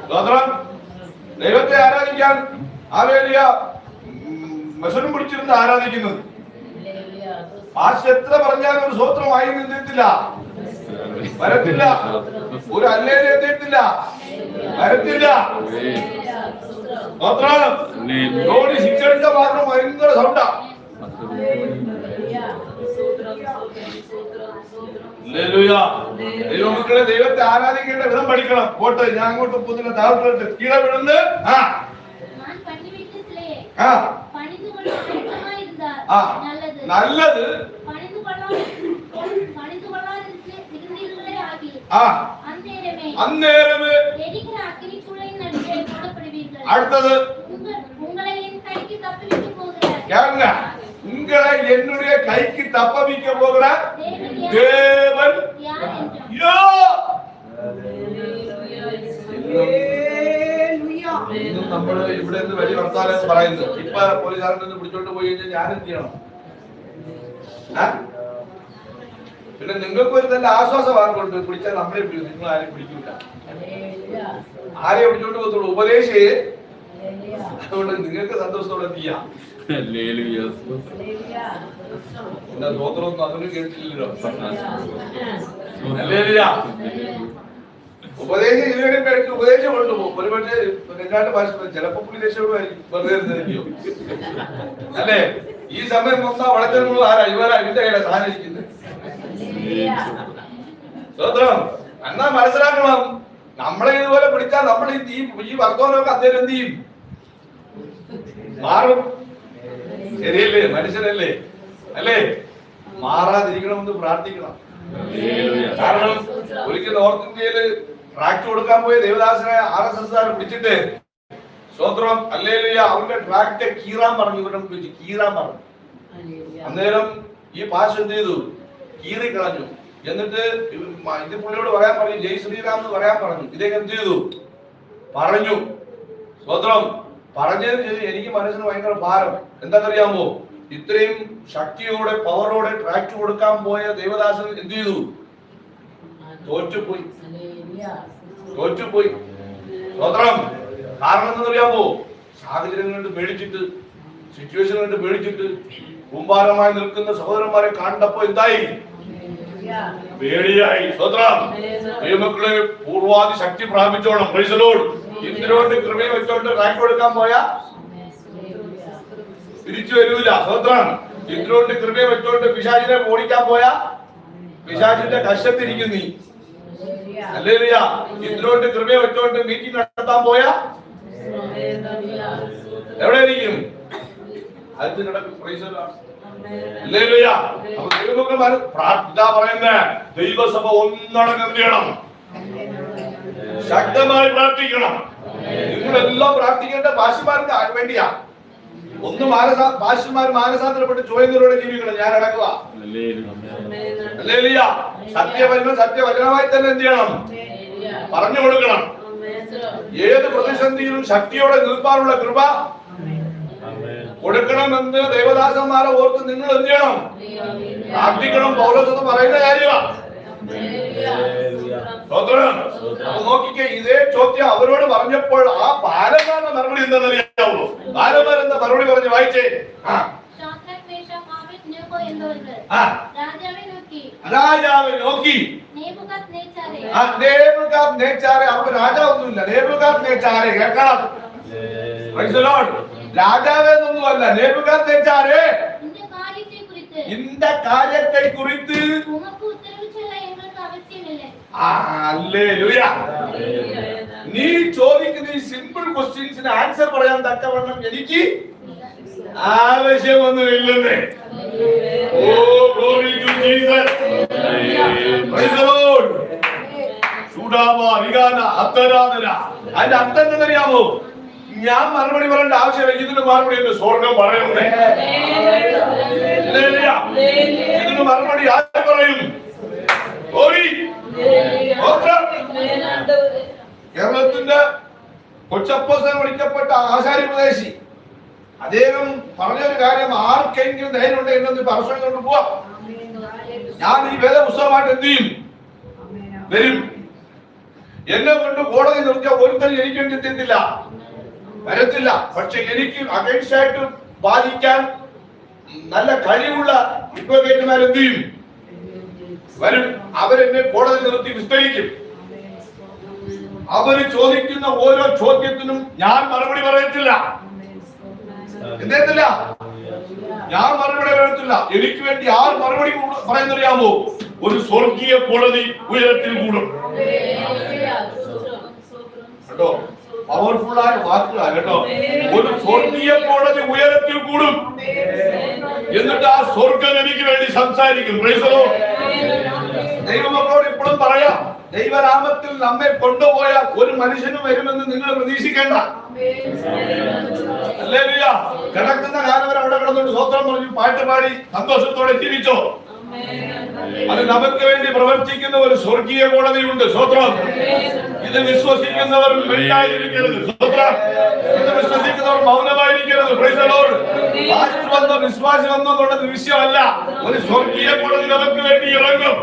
സ്തോത്രം. ദൈവത്തെ ആരാധിക്കാൻ ഹല്ലേലൂയ മനുഷ്യനും പിടിച്ചിരുന്ന് ആരാധിക്കുന്നത്. പാസ്റ്റർ എത്ര പറഞ്ഞാലും ഒരു സ്വത്രമായി നിന്നിട്ടില്ല, വരത്തില്ല. ഒരു ഹല്ലേലൂയ എത്തിയിട്ടില്ല, വരത്തില്ല. റോഡിൽ ശിക്ഷ മാത്രം ഭയങ്കര സൗണ്ടാ. ദൈവമക്കളെ ദൈവത്തെ ആരാധിക്കേണ്ട വിധം പഠിക്കണം. പോട്ടെ, ഞാൻ അങ്ങോട്ട് പോകുന്നില്ല. താഴോട്ട് കീഴെ വിടുന്ന് നല്ലത്. അന്നേരമേ അടുത്തത് கேளுங்க. உங்களை என்னுடைய கைக்கு தப்பவிக்க போகிற தேவன் ഇന്നും നമ്മള് ഇവിടെ നിന്ന് വലിയ വർത്താനം പറയുന്നത്. ഇപ്പൊ പോലീസുകാരനെ പിടിച്ചോണ്ട് പോയി കഴിഞ്ഞാൽ ഞാൻ എന്ത് ചെയ്യണം? പിന്നെ നിങ്ങൾക്ക് ഒരു തന്നെ ആശ്വാസമാർഗമുണ്ട്. പിടിച്ചാൽ നമ്മളെ പിടിക്കും, നിങ്ങൾ ആരെയും പിടിക്കില്ല. ആരെയും പിടിച്ചോണ്ട് പോകത്തുള്ളൂ? ഉപദേശിയെ. അതുകൊണ്ട് നിങ്ങൾക്ക് സന്തോഷത്തോടെ ചെയ്യാം. സ്വോത്രമൊന്നും അതിന് കേട്ടില്ലല്ലോ. ഉപദേശം ഇതുവരെ കഴിച്ച് ഉപദേശം കൊണ്ടുപോകും. ഒരുപക്ഷെ രണ്ടാണ്ട് ഭാഷ ചിലപ്പോ പുള്ളി രക്ഷപ്പെടുമായിരിക്കും. വെറുതെ ഇരുന്നിരിക്കും അല്ലേ? ഈ സമയം വന്നാ വളർത്തുന്നത് ആരാ? ഇവരാ ഇതിന്റെ കയ്യിലെ സാധനം ഇരിക്കുന്നത്. സ്വോത്രം. എന്നാ മനസ്സിലാക്കണം, നമ്മളെ ഇതുപോലെ പിടിച്ചാൽ നമ്മൾ ഈ വർത്തമാനമൊക്കെ അദ്ദേഹം എന്ത് ചെയ്യും? മാറും. ശരിയല്ലേ? മനുഷ്യരല്ലേ? അല്ലേ? മാറാതിരിക്കണമെന്ന് പ്രാർത്ഥിക്കണം. കാരണം ഒരിക്കൽ നോർത്ത് ഇന്ത്യയില് ട്രാക്ട് കൊടുക്കാൻ പോയ ദേവദാസനെ RSS പിടിച്ചിട്ട് സ്വോത്രം ഹല്ലേലൂയ അവരുടെ ട്രാക്ട് കീറാൻ പറഞ്ഞു. ഇവരുടെ കീറാൻ പറഞ്ഞു. അന്നേരം ഈ പാശ് എന്ത് ചെയ്തു? കീറി കളഞ്ഞു. എന്നിട്ട് ഇത് പുള്ളിയോട് പറയാൻ പറഞ്ഞു, ജയ് ശ്രീറാം എന്ന് പറയാൻ പറഞ്ഞു. ഇദ്ദേഹം എന്ത് ചെയ്തു? പറഞ്ഞു. സ്വോത്രം. പറഞ്ഞതിന് ശേഷം എനിക്ക് മനസ്സിന് ഭയങ്കര ഭാരം. എന്താണെന്നറിയാമോ? ഇത്രയും ശക്തിയോടെ പവറോടെ ട്രാക്ട് കൊടുക്കാൻ പോയ ദേവദാസൻ എന്ത് ചെയ്തു? തോറ്റുപോയി. സ്വോത്രം. കാരണം എന്താണെന്നറിയാമോ? സാഹചര്യം കണ്ട് പേടിച്ചിട്ട്, സിറ്റുവേഷൻ കണ്ട് പേടിച്ചിട്ട് കുമ്പാരമായി നിൽക്കുന്ന സഹോദരന്മാരെ കണ്ടപ്പോ എന്തായി? പേടിയായി. സ്വോത്രം. ദൈവമക്കളെ പൂർവാദി ശക്തി പ്രാപിച്ചോണം. Praise the lord. ഇതിനോട് കൃപയെ വെച്ചോണ്ട് ട്രാക്ട് കൊടുക്കാൻ പോയാ തിരിച്ചു വരൂല. സ്വോത്രം. ഇതിനോട് കൃപയെ വെച്ചോണ്ട് പിശാചിനെ ഓടിക്കാൻ പോയാ പിശാചിന്റെ കഷ്ടത്തിരിക്കും നീ. ഹല്ലേലൂയ. ഇതിനോട് കൃപയെ വെച്ചോണ്ട് മീറ്റിംഗ് നടത്താൻ പോയാ എവിടെ ഇരിക്കും? അത് നടക്കും. Price the lord. ഹല്ലേലൂയ. അപ്പോൾ ദൈവമക്കൾ പ്രാർത്ഥന പറയുന്നേ, ദൈവസഭ ഒന്നടങ്കം ചെയ്യണം. ശക്തമായി പ്രാർത്ഥിക്കണം. നിങ്ങളെല്ലാം പ്രാർത്ഥിക്കേണ്ട ഭാഷമാർക്ക് വേണ്ടിയാ. ഒന്ന് ഭാഷമാർ മാനസാന്തരപ്പെട്ട് ചോദ്യങ്ങളോടെ ജീവിക്കണം. ഞാൻ അടക്കുക. ഹല്ലേലൂയ. സത്യവചനം സത്യവചനമായി തന്നെ എന്ത് ചെയ്യണം? പറഞ്ഞു കൊടുക്കണം. ഏത് പ്രതിസന്ധിയിലും ശക്തിയോടെ നിൽക്കാനുള്ള കൃപ കൊടുക്കണമെന്ന് ദേവദാസന്മാരെ ഓർത്ത് നിങ്ങൾ എന്ത് ചെയ്യണം? പ്രാർത്ഥിക്കണം. പൗലോസ് എന്ന് പറയുന്ന കാര്യമാണ്. നോക്കിക്കേ, ഇതേ ചോദ്യം അവരോട് പറഞ്ഞപ്പോൾ ആ ബാലന്മാരുടെ മറുപടി എന്താണെന്നറിയാവുള്ളൂ. ബാലന്മാർ എന്താ മറുപടി പറഞ്ഞ് വായിച്ചേ? രാജാവ് നോക്കി. അവർക്ക് രാജാവൊന്നുമില്ല. നെബൂഖദ്നേച്ചാരെ കേൾക്കണം. രാജാവെന്നൊന്നുമല്ല. നെബൂഖദ്നേച്ചാരെ இந்த കാര്യത്തെ കുറിച്ച് നീ ചോദിക്കുന്ന ഈ സിമ്പിൾ ക്വസ്റ്റ്യൻസിന് ആൻസർ പറയാൻ തക്കവണ്ണം എനിക്ക് ആവശ്യമൊന്നുമില്ലെന്നേ. Oh glory to Jesus. Praise the lord. അതിന്റെ അർത്ഥം എന്തെന്നറിയാമോ? ഞാൻ മറുപടി പറയേണ്ട ആവശ്യമില്ല. ഇതിന് മറുപടി എന്റെ സ്വർഗം പറയുന്നേ. ഇതിന് മറുപടി ആര് പറയും? കേരളത്തിന്റെ കൊച്ചപ്പോസൻ വിളിക്കപ്പെട്ട ആശാരി പ്രദേശി അദ്ദേഹം പറഞ്ഞൊരു കാര്യം, ആർക്കെങ്കിലും ധൈര്യം ഉണ്ട് എന്നൊന്ന് പരസ്യം കൊണ്ട് പോവാം. ഞാൻ ഈ വേദപുസ്തകമായിട്ട് എന്ത് ചെയ്യും? വരും. എന്നെ കൊണ്ട് കോടതി നിർത്തിയ ഒരുത്തരും എനിക്ക് വേണ്ടി എത്തിയിട്ടില്ല, വരത്തില്ല. പക്ഷെ എനിക്ക് അഗൈൻസ്റ്റ് ആയിട്ട് ബാധിക്കാൻ നല്ല കഴിവുള്ള അഡ്വക്കേറ്റുമാർ എന്ത് ചെയ്യും? വരും. അവരെന്നെ കോടതി നിർത്തി വിസ്തരിക്കും. അവര് ചോദിക്കുന്ന ഓരോ ചോദ്യത്തിനും ഞാൻ മറുപടി പറയത്തില്ല. എന്തെത്തില്ല? ഞാൻ മറുപടി പറയത്തില്ല. എനിക്ക് വേണ്ടി ആർ മറുപടി പറയുന്നറിയാമോ? ഒരു സ്വർഗീയ കോടതി ഉയരത്തിൽ കൂടും. കേട്ടോ, പവർഫുൾ ആയ വാക്കുകളാണ് കേട്ടോ. ഒരു സ്വർഗീയ കോടതി ഉയരത്തിൽ കൂടും. എന്നിട്ട് ആ സ്വർഗം എനിക്ക് വേണ്ടി സംസാരിക്കും. ദൈവമക്കളോട് ഇപ്പോഴും പറയാം, ദൈവനാമത്തിൽ നമ്മെ കൊണ്ടുപോയ ഒരു മനുഷ്യനും വരുമെന്ന് നിങ്ങൾ പ്രതീക്ഷിക്കേണ്ട. ഹല്ലേലൂയ. കിടക്കുന്ന കാലം വരെ അവിടെ കിടന്നോണ്ട് സ്വത്രം പറഞ്ഞു പാട്ട് പാടി സന്തോഷത്തോടെ ജീവിച്ചോ. അത് നമുക്ക് വേണ്ടി പ്രവർത്തിക്കുന്ന ഒരു സ്വർഗീയ കോടതിയുണ്ട്. സ്വത്രം. ഇത് വിശ്വസിക്കുന്നവർ മിണ്ടായിരിക്കരുത്. സ്വത്രം. ഇത് വിശ്വസിക്കുന്നവർ മൗനമായിരിക്കരുത്. Praise the lord. പാസ്റ്റ് വന്നോ വിശ്വാസി വന്നോ എന്നുള്ളത് വിഷയമല്ല. ഒരു സ്വർഗീയ കോടതി നമുക്ക് വേണ്ടി ഇറങ്ങും.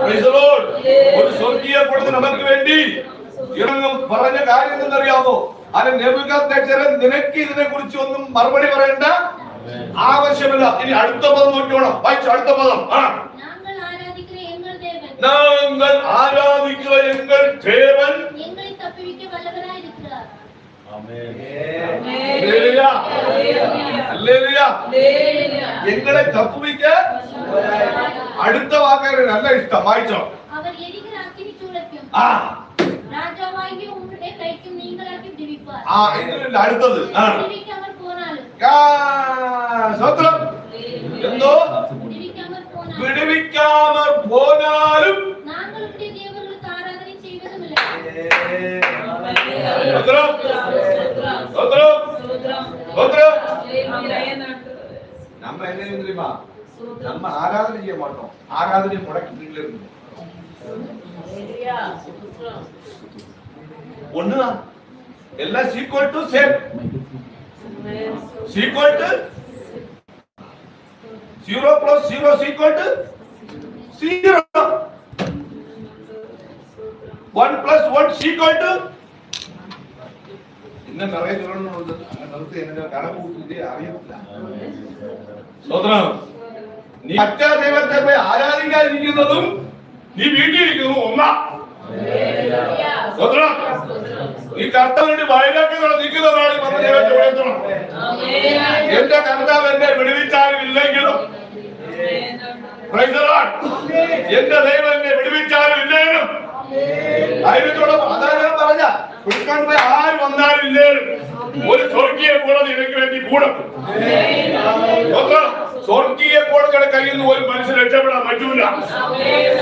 Price the Lord. ഒരു സ്വർഗീയ കോടതി നമുക്ക് വേണ്ടി ഇറങ്ങും. പറഞ്ഞ കാര്യം എന്തെന്നറിയാമോ? അത് നെബൂഖദ്നേസരെ, നിനക്ക് ഇതിനെ കുറിച്ച് ഒന്നും മറുപടി പറയേണ്ട ആവശ്യമില്ല. ഇനി അടുത്ത പദം നോക്കിയോണം. വായിച്ച അടുത്ത പദം. ഞങ്ങൾ ആരാധിക്കുക എങ്ങൾ ദേവൻ എങ്ങളെ തപ്പുവിക്ക. അടുത്ത വാക്കാരെ നല്ല ഇഷ്ടം. വായിച്ചോ. അടുത്തത് എന്തോ വിടുവിക്കാമർ പോനാലും நம்ம என்ன தெரியுமா? நம்ம ஆராதனை செய்ய மாட்டோம். ஆராதனை முடக்கி வீட்டுல இருந்து ஒண்ணுதான். எல்லாம் equal to same. equal to 0 plus 0 is equal to 0. 1 plus 1 is equal to இன்ன நிறைய சொல்லணும். அந்த கருத்து என்ன கணக்கு கூட்டிட்டே அறியல. சோதரம், നീ മറ്റേ ദൈവത്തെ പോയി ആരാധിക്കാതിരിക്കുന്നതും നീ വീട്ടിലിരിക്കുന്നതും ഒന്നാ. സോദരം, ഈ കർത്താവിന്റെ വയലാക്കികളെ നിൽക്കുന്ന ഒരാൾ വന്ന ദൈവത്തെ വിളിക്കണം. എന്റെ കർത്താവ് എന്നെ വിടുവിച്ചാലും ഇല്ലെങ്കിലും, എന്റെ ദൈവം എന്നെ വിടുവിച്ചാലും ഇല്ലെങ്കിലും, ആയിരത്തോളം അതായത് പറഞ്ഞ വിളിക്കാൻ പോയി ആര് വന്നാലും ഇല്ലേലും ഒരു സ്വർഗീയ കോടതി എനിക്ക് വേണ്ടി കൂടും. സ്വർഗീയ കോടതിയുടെ കയ്യിൽ നിന്ന് ഒരു മനുഷ്യൻ രക്ഷപ്പെടാൻ പറ്റൂല.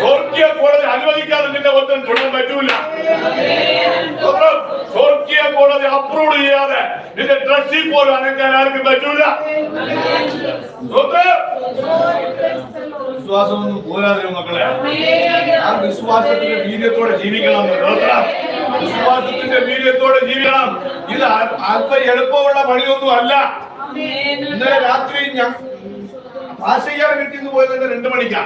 സ്വർഗീയ കോടതി അനുവദിക്കാതെ നിന്റെ ഒന്നും തൊടാൻ പറ്റൂല. സ്വർഗീയ കോടതി അപ്രൂവ് ചെയ്യാതെ നിന്റെ ഡ്രസ്സിൽ പോലും അനക്കാൻ ആർക്കും പറ്റൂല. വിശ്വാസമൊന്നും പോരാതെ മക്കളെ, ആ വിശ്വാസത്തിന്റെ വീര്യത്തോടെ ജീവിക്കണം. വിശ്വാസത്തിന്റെ വീര്യത്തോടെ ജീവിക്കണം. ഇത് അല്പ എളുപ്പമുള്ള പണിയൊന്നും അല്ല. ഇന്നലെ രാത്രി ഞാൻ ആശയ്യാട് വീട്ടിൽ നിന്ന് പോയത് 2 മണിക്കാ.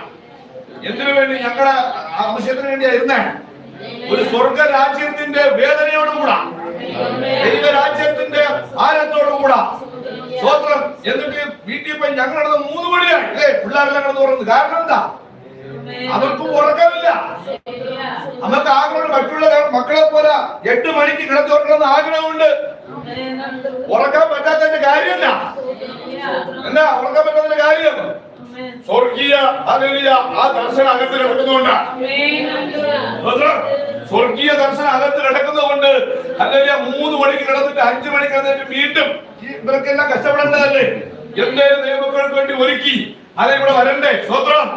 എന്തിനു വേണ്ടി? ഞങ്ങളുടെ ആവശ്യത്തിന് വേണ്ടിയായിരുന്നേ. ഒരു സ്വർഗ രാജ്യത്തിന്റെ വേദനയോടുകൂടാ, ദൈവരാജ്യത്തിന്റെ ആരത്തോടുകൂടാ. സ്വത്രം. എന്നിട്ട് വീട്ടിൽ പോയി ഞങ്ങൾ നടന്ന് 3 മണിയായി. പിള്ളേരെല്ലാം കിടന്ന് ഉറങ്ങുന്നു. കാരണം എന്താ? അവർക്കും ഉറക്കമില്ല. നമുക്ക് ആഗ്രഹം മറ്റുള്ള മക്കളെ പോലെ 8 മണിക്ക് കിടന്നുറങ്ങണമെന്ന് ആഗ്രഹമുണ്ട്. ഉറക്കാൻ പറ്റാത്തതിന്റെ കാര്യമല്ല. എന്താ ഉറക്കാൻ പറ്റാത്തതിന്റെ കാര്യം? സ്വർഗീയ ആ ദർശനം അകത്ത് കിടക്കുന്നതുകൊണ്ട്, സ്വർഗീയ ദർശനം അകത്ത് കിടക്കുന്നതുകൊണ്ട് അല്ലെങ്കിൽ 3 മണിക്ക് കിടന്നിട്ട് 5 മണിക്ക് കിടന്നിട്ട് വീണ്ടും ഇവർക്കെല്ലാം കഷ്ടപ്പെടേണ്ടതല്ലേ? എന്തേലും ദൈവമക്കൾക്ക് വേണ്ടി ഒരുക്കി അതെ, ഇവിടെ വരണ്ടേ? സ്വത്രം.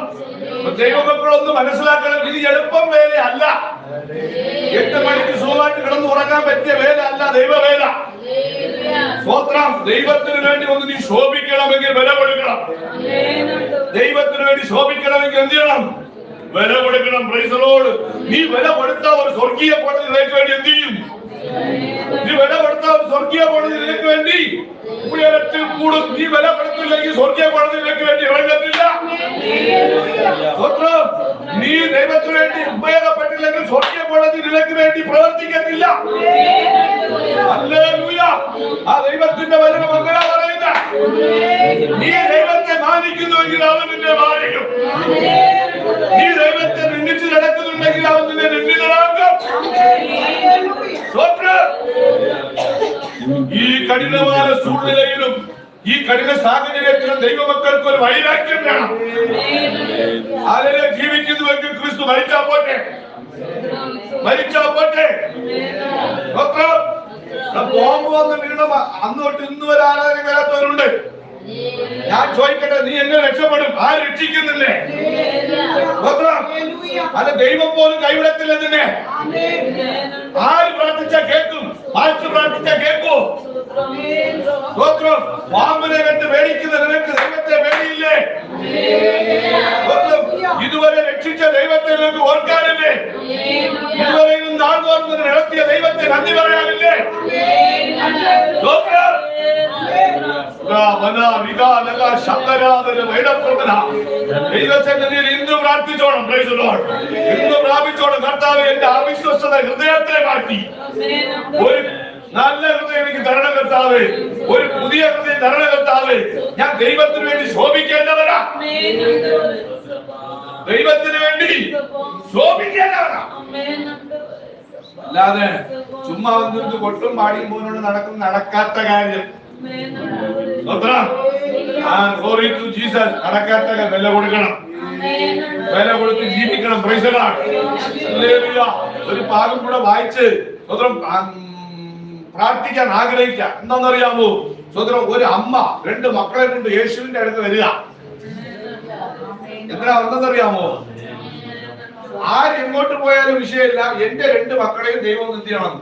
ദൈവമക്കളൊന്ന് മനസ്സിലാക്കണം, ഇത് എളുപ്പം വേലയല്ല. 8 മണിക്ക് സുഖമായിട്ട് കിടന്ന് ഉറങ്ങാൻ പറ്റിയ വേല അല്ല ദൈവവേല. സ്വത്രം. ദൈവത്തിന് വേണ്ടി ഒന്ന് നീ ശോഭിക്കണമെങ്കിൽ വില കൊടുക്കണം. ദൈവത്തിന് വേണ്ടി ശോഭിക്കണമെങ്കിൽ എന്ത് ചെയ്യണം? വില കൊടുക്കണം. Price the Lord. നീ വില കൊടുത്താൽ ഒരു സ്വർഗീയ കോടതി നിനക്ക് വേണ്ടി എന്ത് ചെയ്യും? നീ വില കൊടുത്താൽ ഒരു സ്വർഗീയ കോടതി നിനക്ക് വേണ്ടി കൂടും. നീ വില കൊടുത്തില്ലെങ്കിൽ സ്വർഗീയ കോടതി നിനക്ക് വേണ്ടി ഇറങ്ങത്തില്ല. നീ ദൈവത്തിന് വേണ്ടി ഉപയോഗപ്പെട്ടില്ലെങ്കിൽ സ്വർഗീയ കോടതി നിനക്ക് വേണ്ടി പ്രവർത്തിക്കത്തില്ല. ഹല്ലേലൂയ. ആ ദൈവത്തിന്റെ വചനം അങ്ങനെ പറയുന്ന, നീ ദൈവത്തെ മാനിക്കുന്നുവെങ്കിൽ അവൻ നിന്നെ മാനിക്കും. നീ ദൈവത്തെ നിന്ദിച്ച് നടക്കുന്നുണ്ടെങ്കിൽ അവൻ നിന്നെ നിന്ദിതനാക്കും. ഈ കഠിനമായ സൂழ்நிலைയിലും ഈ കഠിന സാഹചര്യത്തിലും ദൈവമക്കൾക്ക് ഒരു വൈരാഗ്യം വേണം. ആരെ ജീവിക്കുന്നുവെങ്കിൽ ക്രിസ്തു മരിച്ചാ പോട്ടെ, മരിച്ചാ പോട്ടെ. ബോംബ് വന്ന് വീണ അന്ന് തൊട്ട് ഇന്ന് വരെ ആരാധന വരാത്തവരുണ്ട്. ഞാൻ ചോദിക്കട്ടെ, നീ എങ്ങനെ രക്ഷപ്പെടും? ആര് രക്ഷിക്കുന്നില്ലേ? അല്ല, ദൈവം പോലും കൈവിടത്തില്ല നിന്നെ. ആര് പ്രാർത്ഥിച്ചാ കേൾക്കും? ആർക്ക് പ്രാർത്ഥിച്ചാ കേൾക്കൂ? പാമ്പിനെ കണ്ട് പേടിക്കുന്ന നിനക്ക് ദൈവത്തെ പേടിയില്ലേ? ഇതുവരെ രക്ഷിച്ച ദൈവത്തെ നിനക്ക് ഓർക്കാനില്ലേ? ഇതുവരെയും നാൾ തോറും നടത്തിയ ദൈവത്തെ നന്ദി പറയാനില്ലേ? ദൈവസന്നിധിയിൽ ഇന്ന് പ്രാർത്ഥിച്ചോണം. ഇന്ന് പ്രാപിച്ചോണം. കർത്താവ് എന്റെ അവിശ്വസ്തത ഹൃദയത്തെ മാറ്റി ഒരു നല്ല ഹൃദയം എനിക്ക് തരണം കർത്താവേ. ഒരു പുതിയ ഹൃദയം തരണം കർത്താവേ. ഞാൻ ദൈവത്തിന് വേണ്ടി ശോഭിക്കേണ്ടവരാ. ദൈവത്തിന് വേണ്ടി ശോഭിക്കേണ്ടവരാ. അല്ലാതെ ചുമ്മാ വന്നിട്ട് കൊട്ടും പാടിയും പോലും നടക്കാത്ത കാര്യം. നടക്കാത്ത വില കൊടുക്കണം. വില കൊടുത്ത് ജീവിക്കണം. ഒരു ഭാഗം കൂടെ വായിച്ച് പ്രാർത്ഥിക്കാൻ ആഗ്രഹിക്കാം. എന്താണെന്നറിയാമോ? സ്വതന്ത്രം ഒരു അമ്മ 2 മക്കളെ കൊണ്ട് യേശുവിന്റെ അടുത്ത് വരിക. എന്തിനാ വന്നതെന്നറിയാമോ? ആര് എങ്ങോട്ട് പോയാലും വിഷയമില്ല, എന്റെ 2 മക്കളെയും ദൈവം എന്ത് ചെയ്യണം?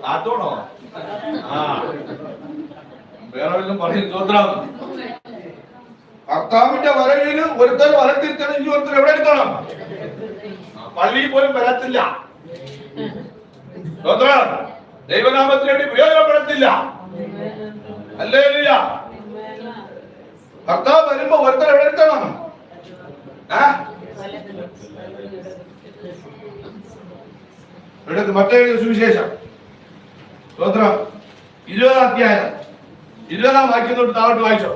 കാത്തോണോ? വേറെ വല്ലതും പറയും. സ്വതന്ത്രം. കർത്താവിന്റെ വരവിന് ഒരുത്തർ വലത്തിരുത്തണം, ഇനി ഒരുത്തർ എവിടെ എടുത്തോണം? പള്ളിയിൽ പോലും വരത്തില്ല. ദൈവനാമത്തിന് വേണ്ടി പ്രയോജനപ്പെടത്തില്ല. ഹല്ലേലൂയ. കർത്താവ് വരുമ്പോ ഒരുത്തർ എവിടെ എടുത്തോണം? മറ്റേ സുവിശേഷം 20-ാം അധ്യായം 20-ാം വാക്യം തൊട്ട് താഴോട്ട് വായിച്ചോ.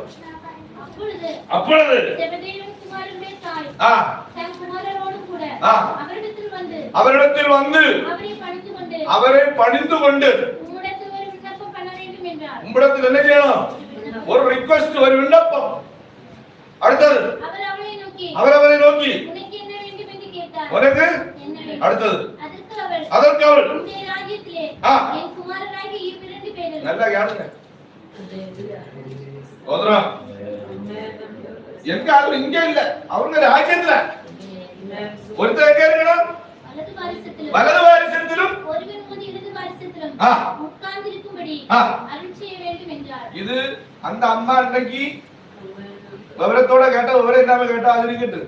അപ്പോഴത് അവരിടത്തിൽ വന്ന് അവരെ പണിതുകൊണ്ട് ഉമ്പിടത്തിൽ എന്നെ ചെയ്യണം? ഒരു റിക്വസ്റ്റ്, ഒരു വിണ്ണപ്പം. അടുത്തത് അവരവരെ നോക്കി ഉനക്ക്. അടുത്തത് അതற்கு അവൾ നല്ല കേട്ടില്ല. എനിക്കാരും ഇങ്ക ഇല്ല, അവരുടെ രാജ്യത്തില ഒരുത്തരം കേൾക്കണം. വലത് വാരിസത്തിലും ഇത് അന്ത അമ്മ ഉണ്ടെങ്കിൽ വിവരത്തോടെ കേട്ട വിവരം ഇല്ലാമ കേട്ടാ അതിരിക്കട്ട്.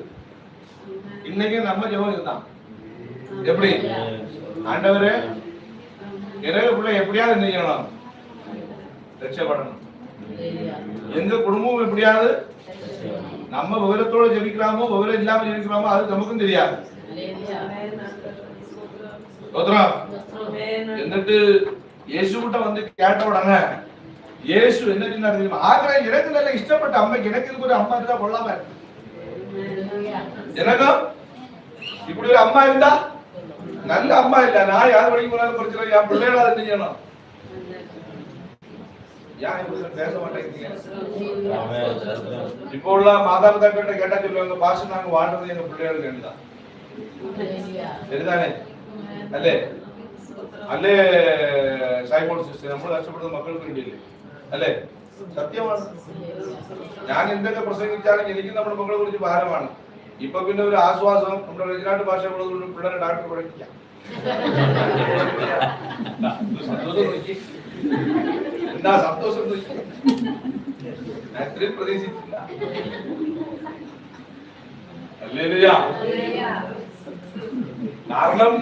இன்னைக்கு நம்ம ஜெபம் இதுதான். எப்படி ஆண்டவரே இறைவ பிள்ளை எப்படியாவது என்ன செய்யணும்? ரட்சப்படணும். எங்க குடும்பம் எப்படியாவது நம்ம விவரத்தோட ஜெபிக்கலாமோ விவரம் இல்லாம ஜெபிக்கலாமோ அது நமக்கும் தெரியாது. എന്നിട്ട് യേശുവിட்ட வந்து கேட்ட உடனே യേശു என்ன சொன்னாரு தெரியுமா? ஆகிற எனக்கு நல்ல இஷ்டப்பட்ட அம்மைக்கு எனக்கு இதுக்கு ஒரு அம்மா இருந்தா கொள்ளாம. எனக்கு இப்படி ஒரு அம்மா இருந்தா நல்ல அம்மா இல்ல. நான் யார் வழிக்கு போனாலும் பிரச்சனை, என் பிள்ளைகளை என்ன செய்யணும்? பேச மாட்டேங்க. இப்போ உள்ள மாதாபிதாக்கிட்ட கேட்டா சொல்லுவாங்க, பாஷ நாங்க வாழ்றது எங்க பிள்ளைகளுக்கு வேண்டிதான். சரிதானே? അല്ലേ? അല്ലേ സൈമോൺ സിസ്റ്റർ? നമ്മൾ കഷ്ടപ്പെടുന്ന മക്കൾക്ക് വേണ്ടിയല്ലേ? അല്ലേ? സത്യമാണ്. ഞാൻ എന്തൊക്കെ പ്രസംഗിച്ചാലും എനിക്ക് നമ്മുടെ മക്കളെ കുറിച്ച് ഭാരമാണ്. ഇപ്പൊ പിന്നെ ഒരു ആശ്വാസം നമ്മുടെ റെജിനാട്ട് ഭാഷ ഉള്ളതുകൊണ്ട് പിള്ളേരെ ഡാക്ടർ പഠിക്കാം. സന്തോഷം നോക്കി, എന്താ സന്തോഷം നോക്കി, ഞാൻ ഇത്രയും പ്രതീക്ഷിച്ചില്ല. ഹല്ലേലൂയ. കാരണം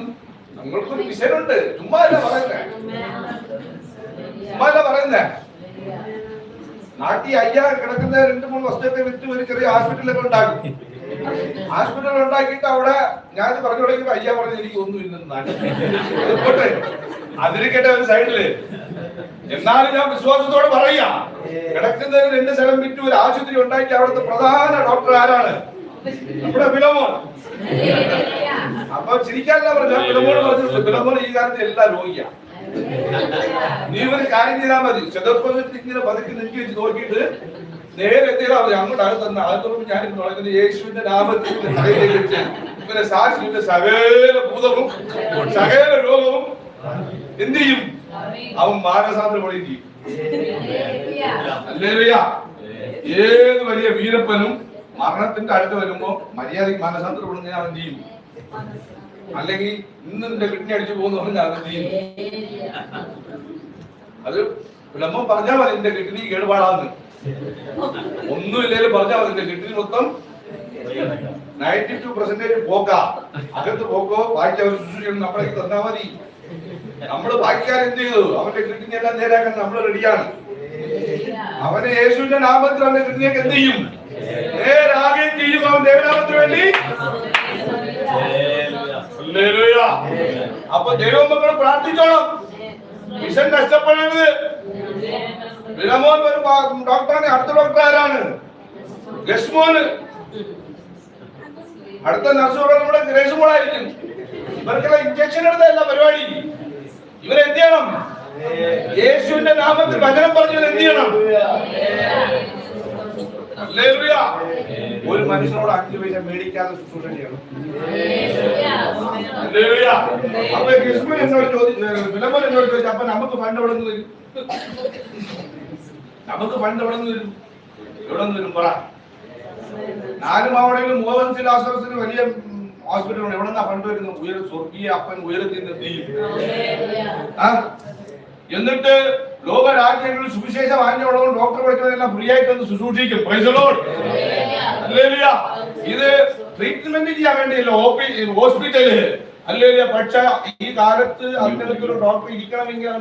ഞങ്ങൾക്കൊരു വിഷയമുണ്ട്. ചുമ്മാ അല്ല പറയുന്നേ, ചുമ്മാ അല്ല പറയുന്നേ. നാട്ടിൽ അയ്യാ കിടക്കുന്ന 2-3 വസ്തുക്കളെ വിറ്റ് ഒരു ചെറിയ ഹോസ്പിറ്റലൊക്കെ ഉണ്ടാക്കും. ഹോസ്പിറ്റൽ ഉണ്ടാക്കിയിട്ട് അവിടെ ഞാൻ പറഞ്ഞു തുടങ്ങിയപ്പോ അയ്യാ പറഞ്ഞു എനിക്ക് ഒന്നും ഇല്ലെന്ന് നാട്ടിൽ. അതുകൊട്ടെ അതിരിക്കട്ടെ ഒരു സൈഡില്. എന്നാലും ഞാൻ വിശ്വാസത്തോടെ പറയാ, കിടക്കുന്നതിന് 2 സ്ഥലം വിറ്റ് ഒരു ആശുപത്രി ഉണ്ടാക്കി അവിടുത്തെ പ്രധാന ഡോക്ടർ ആരാണ്? നമ്മുടെ ഫിലോമോൻ. അപ്പൊ ചിരിക്കാനല്ല പറഞ്ഞ ഫിലോമോൻ പറഞ്ഞു, ഫിലോമോൻ ഈ കാലത്ത് എല്ലാ രോഗിയാ. നീ ഒരു കാര്യം ചെയ്താൽ മതി, ശതപ്രസത്തിൽ ഇങ്ങനെ പതുക്കി നെഞ്ചി വെച്ച് നോക്കിയിട്ട് നേരെ എത്തിയാൽ മതി. അങ്ങോട്ട് അകത്തന്നെ അകത്തോട്ട് ഞാൻ തുടങ്ങുന്നത് യേശുവിന്റെ നാമത്തിൽ തലയിലേക്ക് വെച്ച് ഇവരെ സാക്ഷിയുടെ സകല ഭൂതവും സകല രോഗവും എന്ത് ചെയ്യും? അവൻ മാനസാന്തരം ചെയ്യും. ഹല്ലേലൂയ. ഏത് വലിയ വീരപ്പനും മരണത്തിന്റെ അടുത്ത് വരുമ്പോ മര്യാദയ്ക്ക് മാനസാന്തരപ്പെടുന്ന അവൻ ചെയ്യും. അല്ലെങ്കിൽ ഇന്ന് നിന്റെ കിഡ്നി അടിച്ചു പോകുന്ന പറഞ്ഞാൽ അവൻ ചെയ്യും. അത് വിളമ്പം പറഞ്ഞാൽ മതി, എന്റെ കിഡ്നി കേടുപാടാന്ന്. ഒന്നുമില്ലേലും പറഞ്ഞാൽ മതി, എന്റെ കിഡ്നി മൊത്തം 92% പോക്കാ. അകത്ത് പോക്കോ ബാക്കി അവർ ശുശ്രൂഷ നമ്മളേക്ക് തന്നാ മതി. നമ്മള് ബാക്കിയാൽ എന്ത് ചെയ്തു? അവന്റെ കിഡ്നി എല്ലാം നേരാക്കാൻ നമ്മൾ റെഡിയാണ്. അവന് യേശുവിന്റെ നാമത്തിൽ അവന്റെ കിഡ്നിയൊക്കെ എന്ത് ചെയ്യും? നേരാകുകയും ചെയ്യും. അവൻ ദൈവനാമത്തിന് വേണ്ടി. അപ്പൊ ദൈവമക്കൾ പ്രാർത്ഥിച്ചോണം, മിഷൻ നഷ്ടപ്പെടരുത്. ഫിലോമോൻ ഒരു ഡോക്ടറാണ്. അടുത്ത ഡോക്ടർ ആരാണ്? ഗസ്മോന്. അടുത്ത നർസ് നമ്മുടെ ഗ്രേസ് മോളായിരിക്കും. ഇവർക്കെല്ലാം ഇഞ്ചക്ഷൻ എടുത്തല്ല പരിപാടി. ഇവരെന്ത് ചെയ്യണം? യേശുവിന്റെ നാമത്തിൽ വചനം പറഞ്ഞവർ എന്ത് ചെയ്യണം? ഹല്ലേലൂയ. ഒരു മനുഷ്യനോട് 5 പൈസ മേടിക്കാതെ ശുശ്രൂഷ ചെയ്യണം. ഹല്ലേലൂയ. അപ്പൊ ഗസ്മോൻ എന്നോട് ചോദിച്ചു, ഫിലോമോൻ എന്നോട് ചോദിച്ചു, അപ്പൊ നമുക്ക് ഫണ്ട് എവിടെ നിന്ന് വരും? നമുക്ക് ഫണ്ട് എവിടെ നിന്ന് വരും? എവിടെ നിന്ന് വരും പറ. 4 മാവടയിലും മോഹൻസിൽ ആശ്രമത്തിന് വലിയ ഹോസ്പിറ്റലുണ്ട്. എവിടെ നിന്നാ ഫണ്ട് വരുന്നത്? സ്വർഗീയ അപ്പൻ ഉയരത്തിൽ നിന്ന് ചെയ്യും. എന്നിട്ട് ലോക രാജ്യങ്ങളിൽ സുവിശേഷം ആഞ്ഞോളവും ഡോക്ടർ പഠിക്കുന്നതെല്ലാം ഫ്രീ ആയിട്ടൊന്ന് ശുശ്രൂഷിക്കും. Praise the lord. ഹല്ലേലൂയ. ഇത് ട്രീറ്റ്മെന്റ് ചെയ്യാൻ വേണ്ടിയല്ല ഹോസ്പിറ്റല്. ഹല്ലേലൂയ. പക്ഷെ ഈ കാലത്ത് അങ്ങനത്തെ ഒരു ഡോക്ടർ ഇരിക്കണമെങ്കിൽ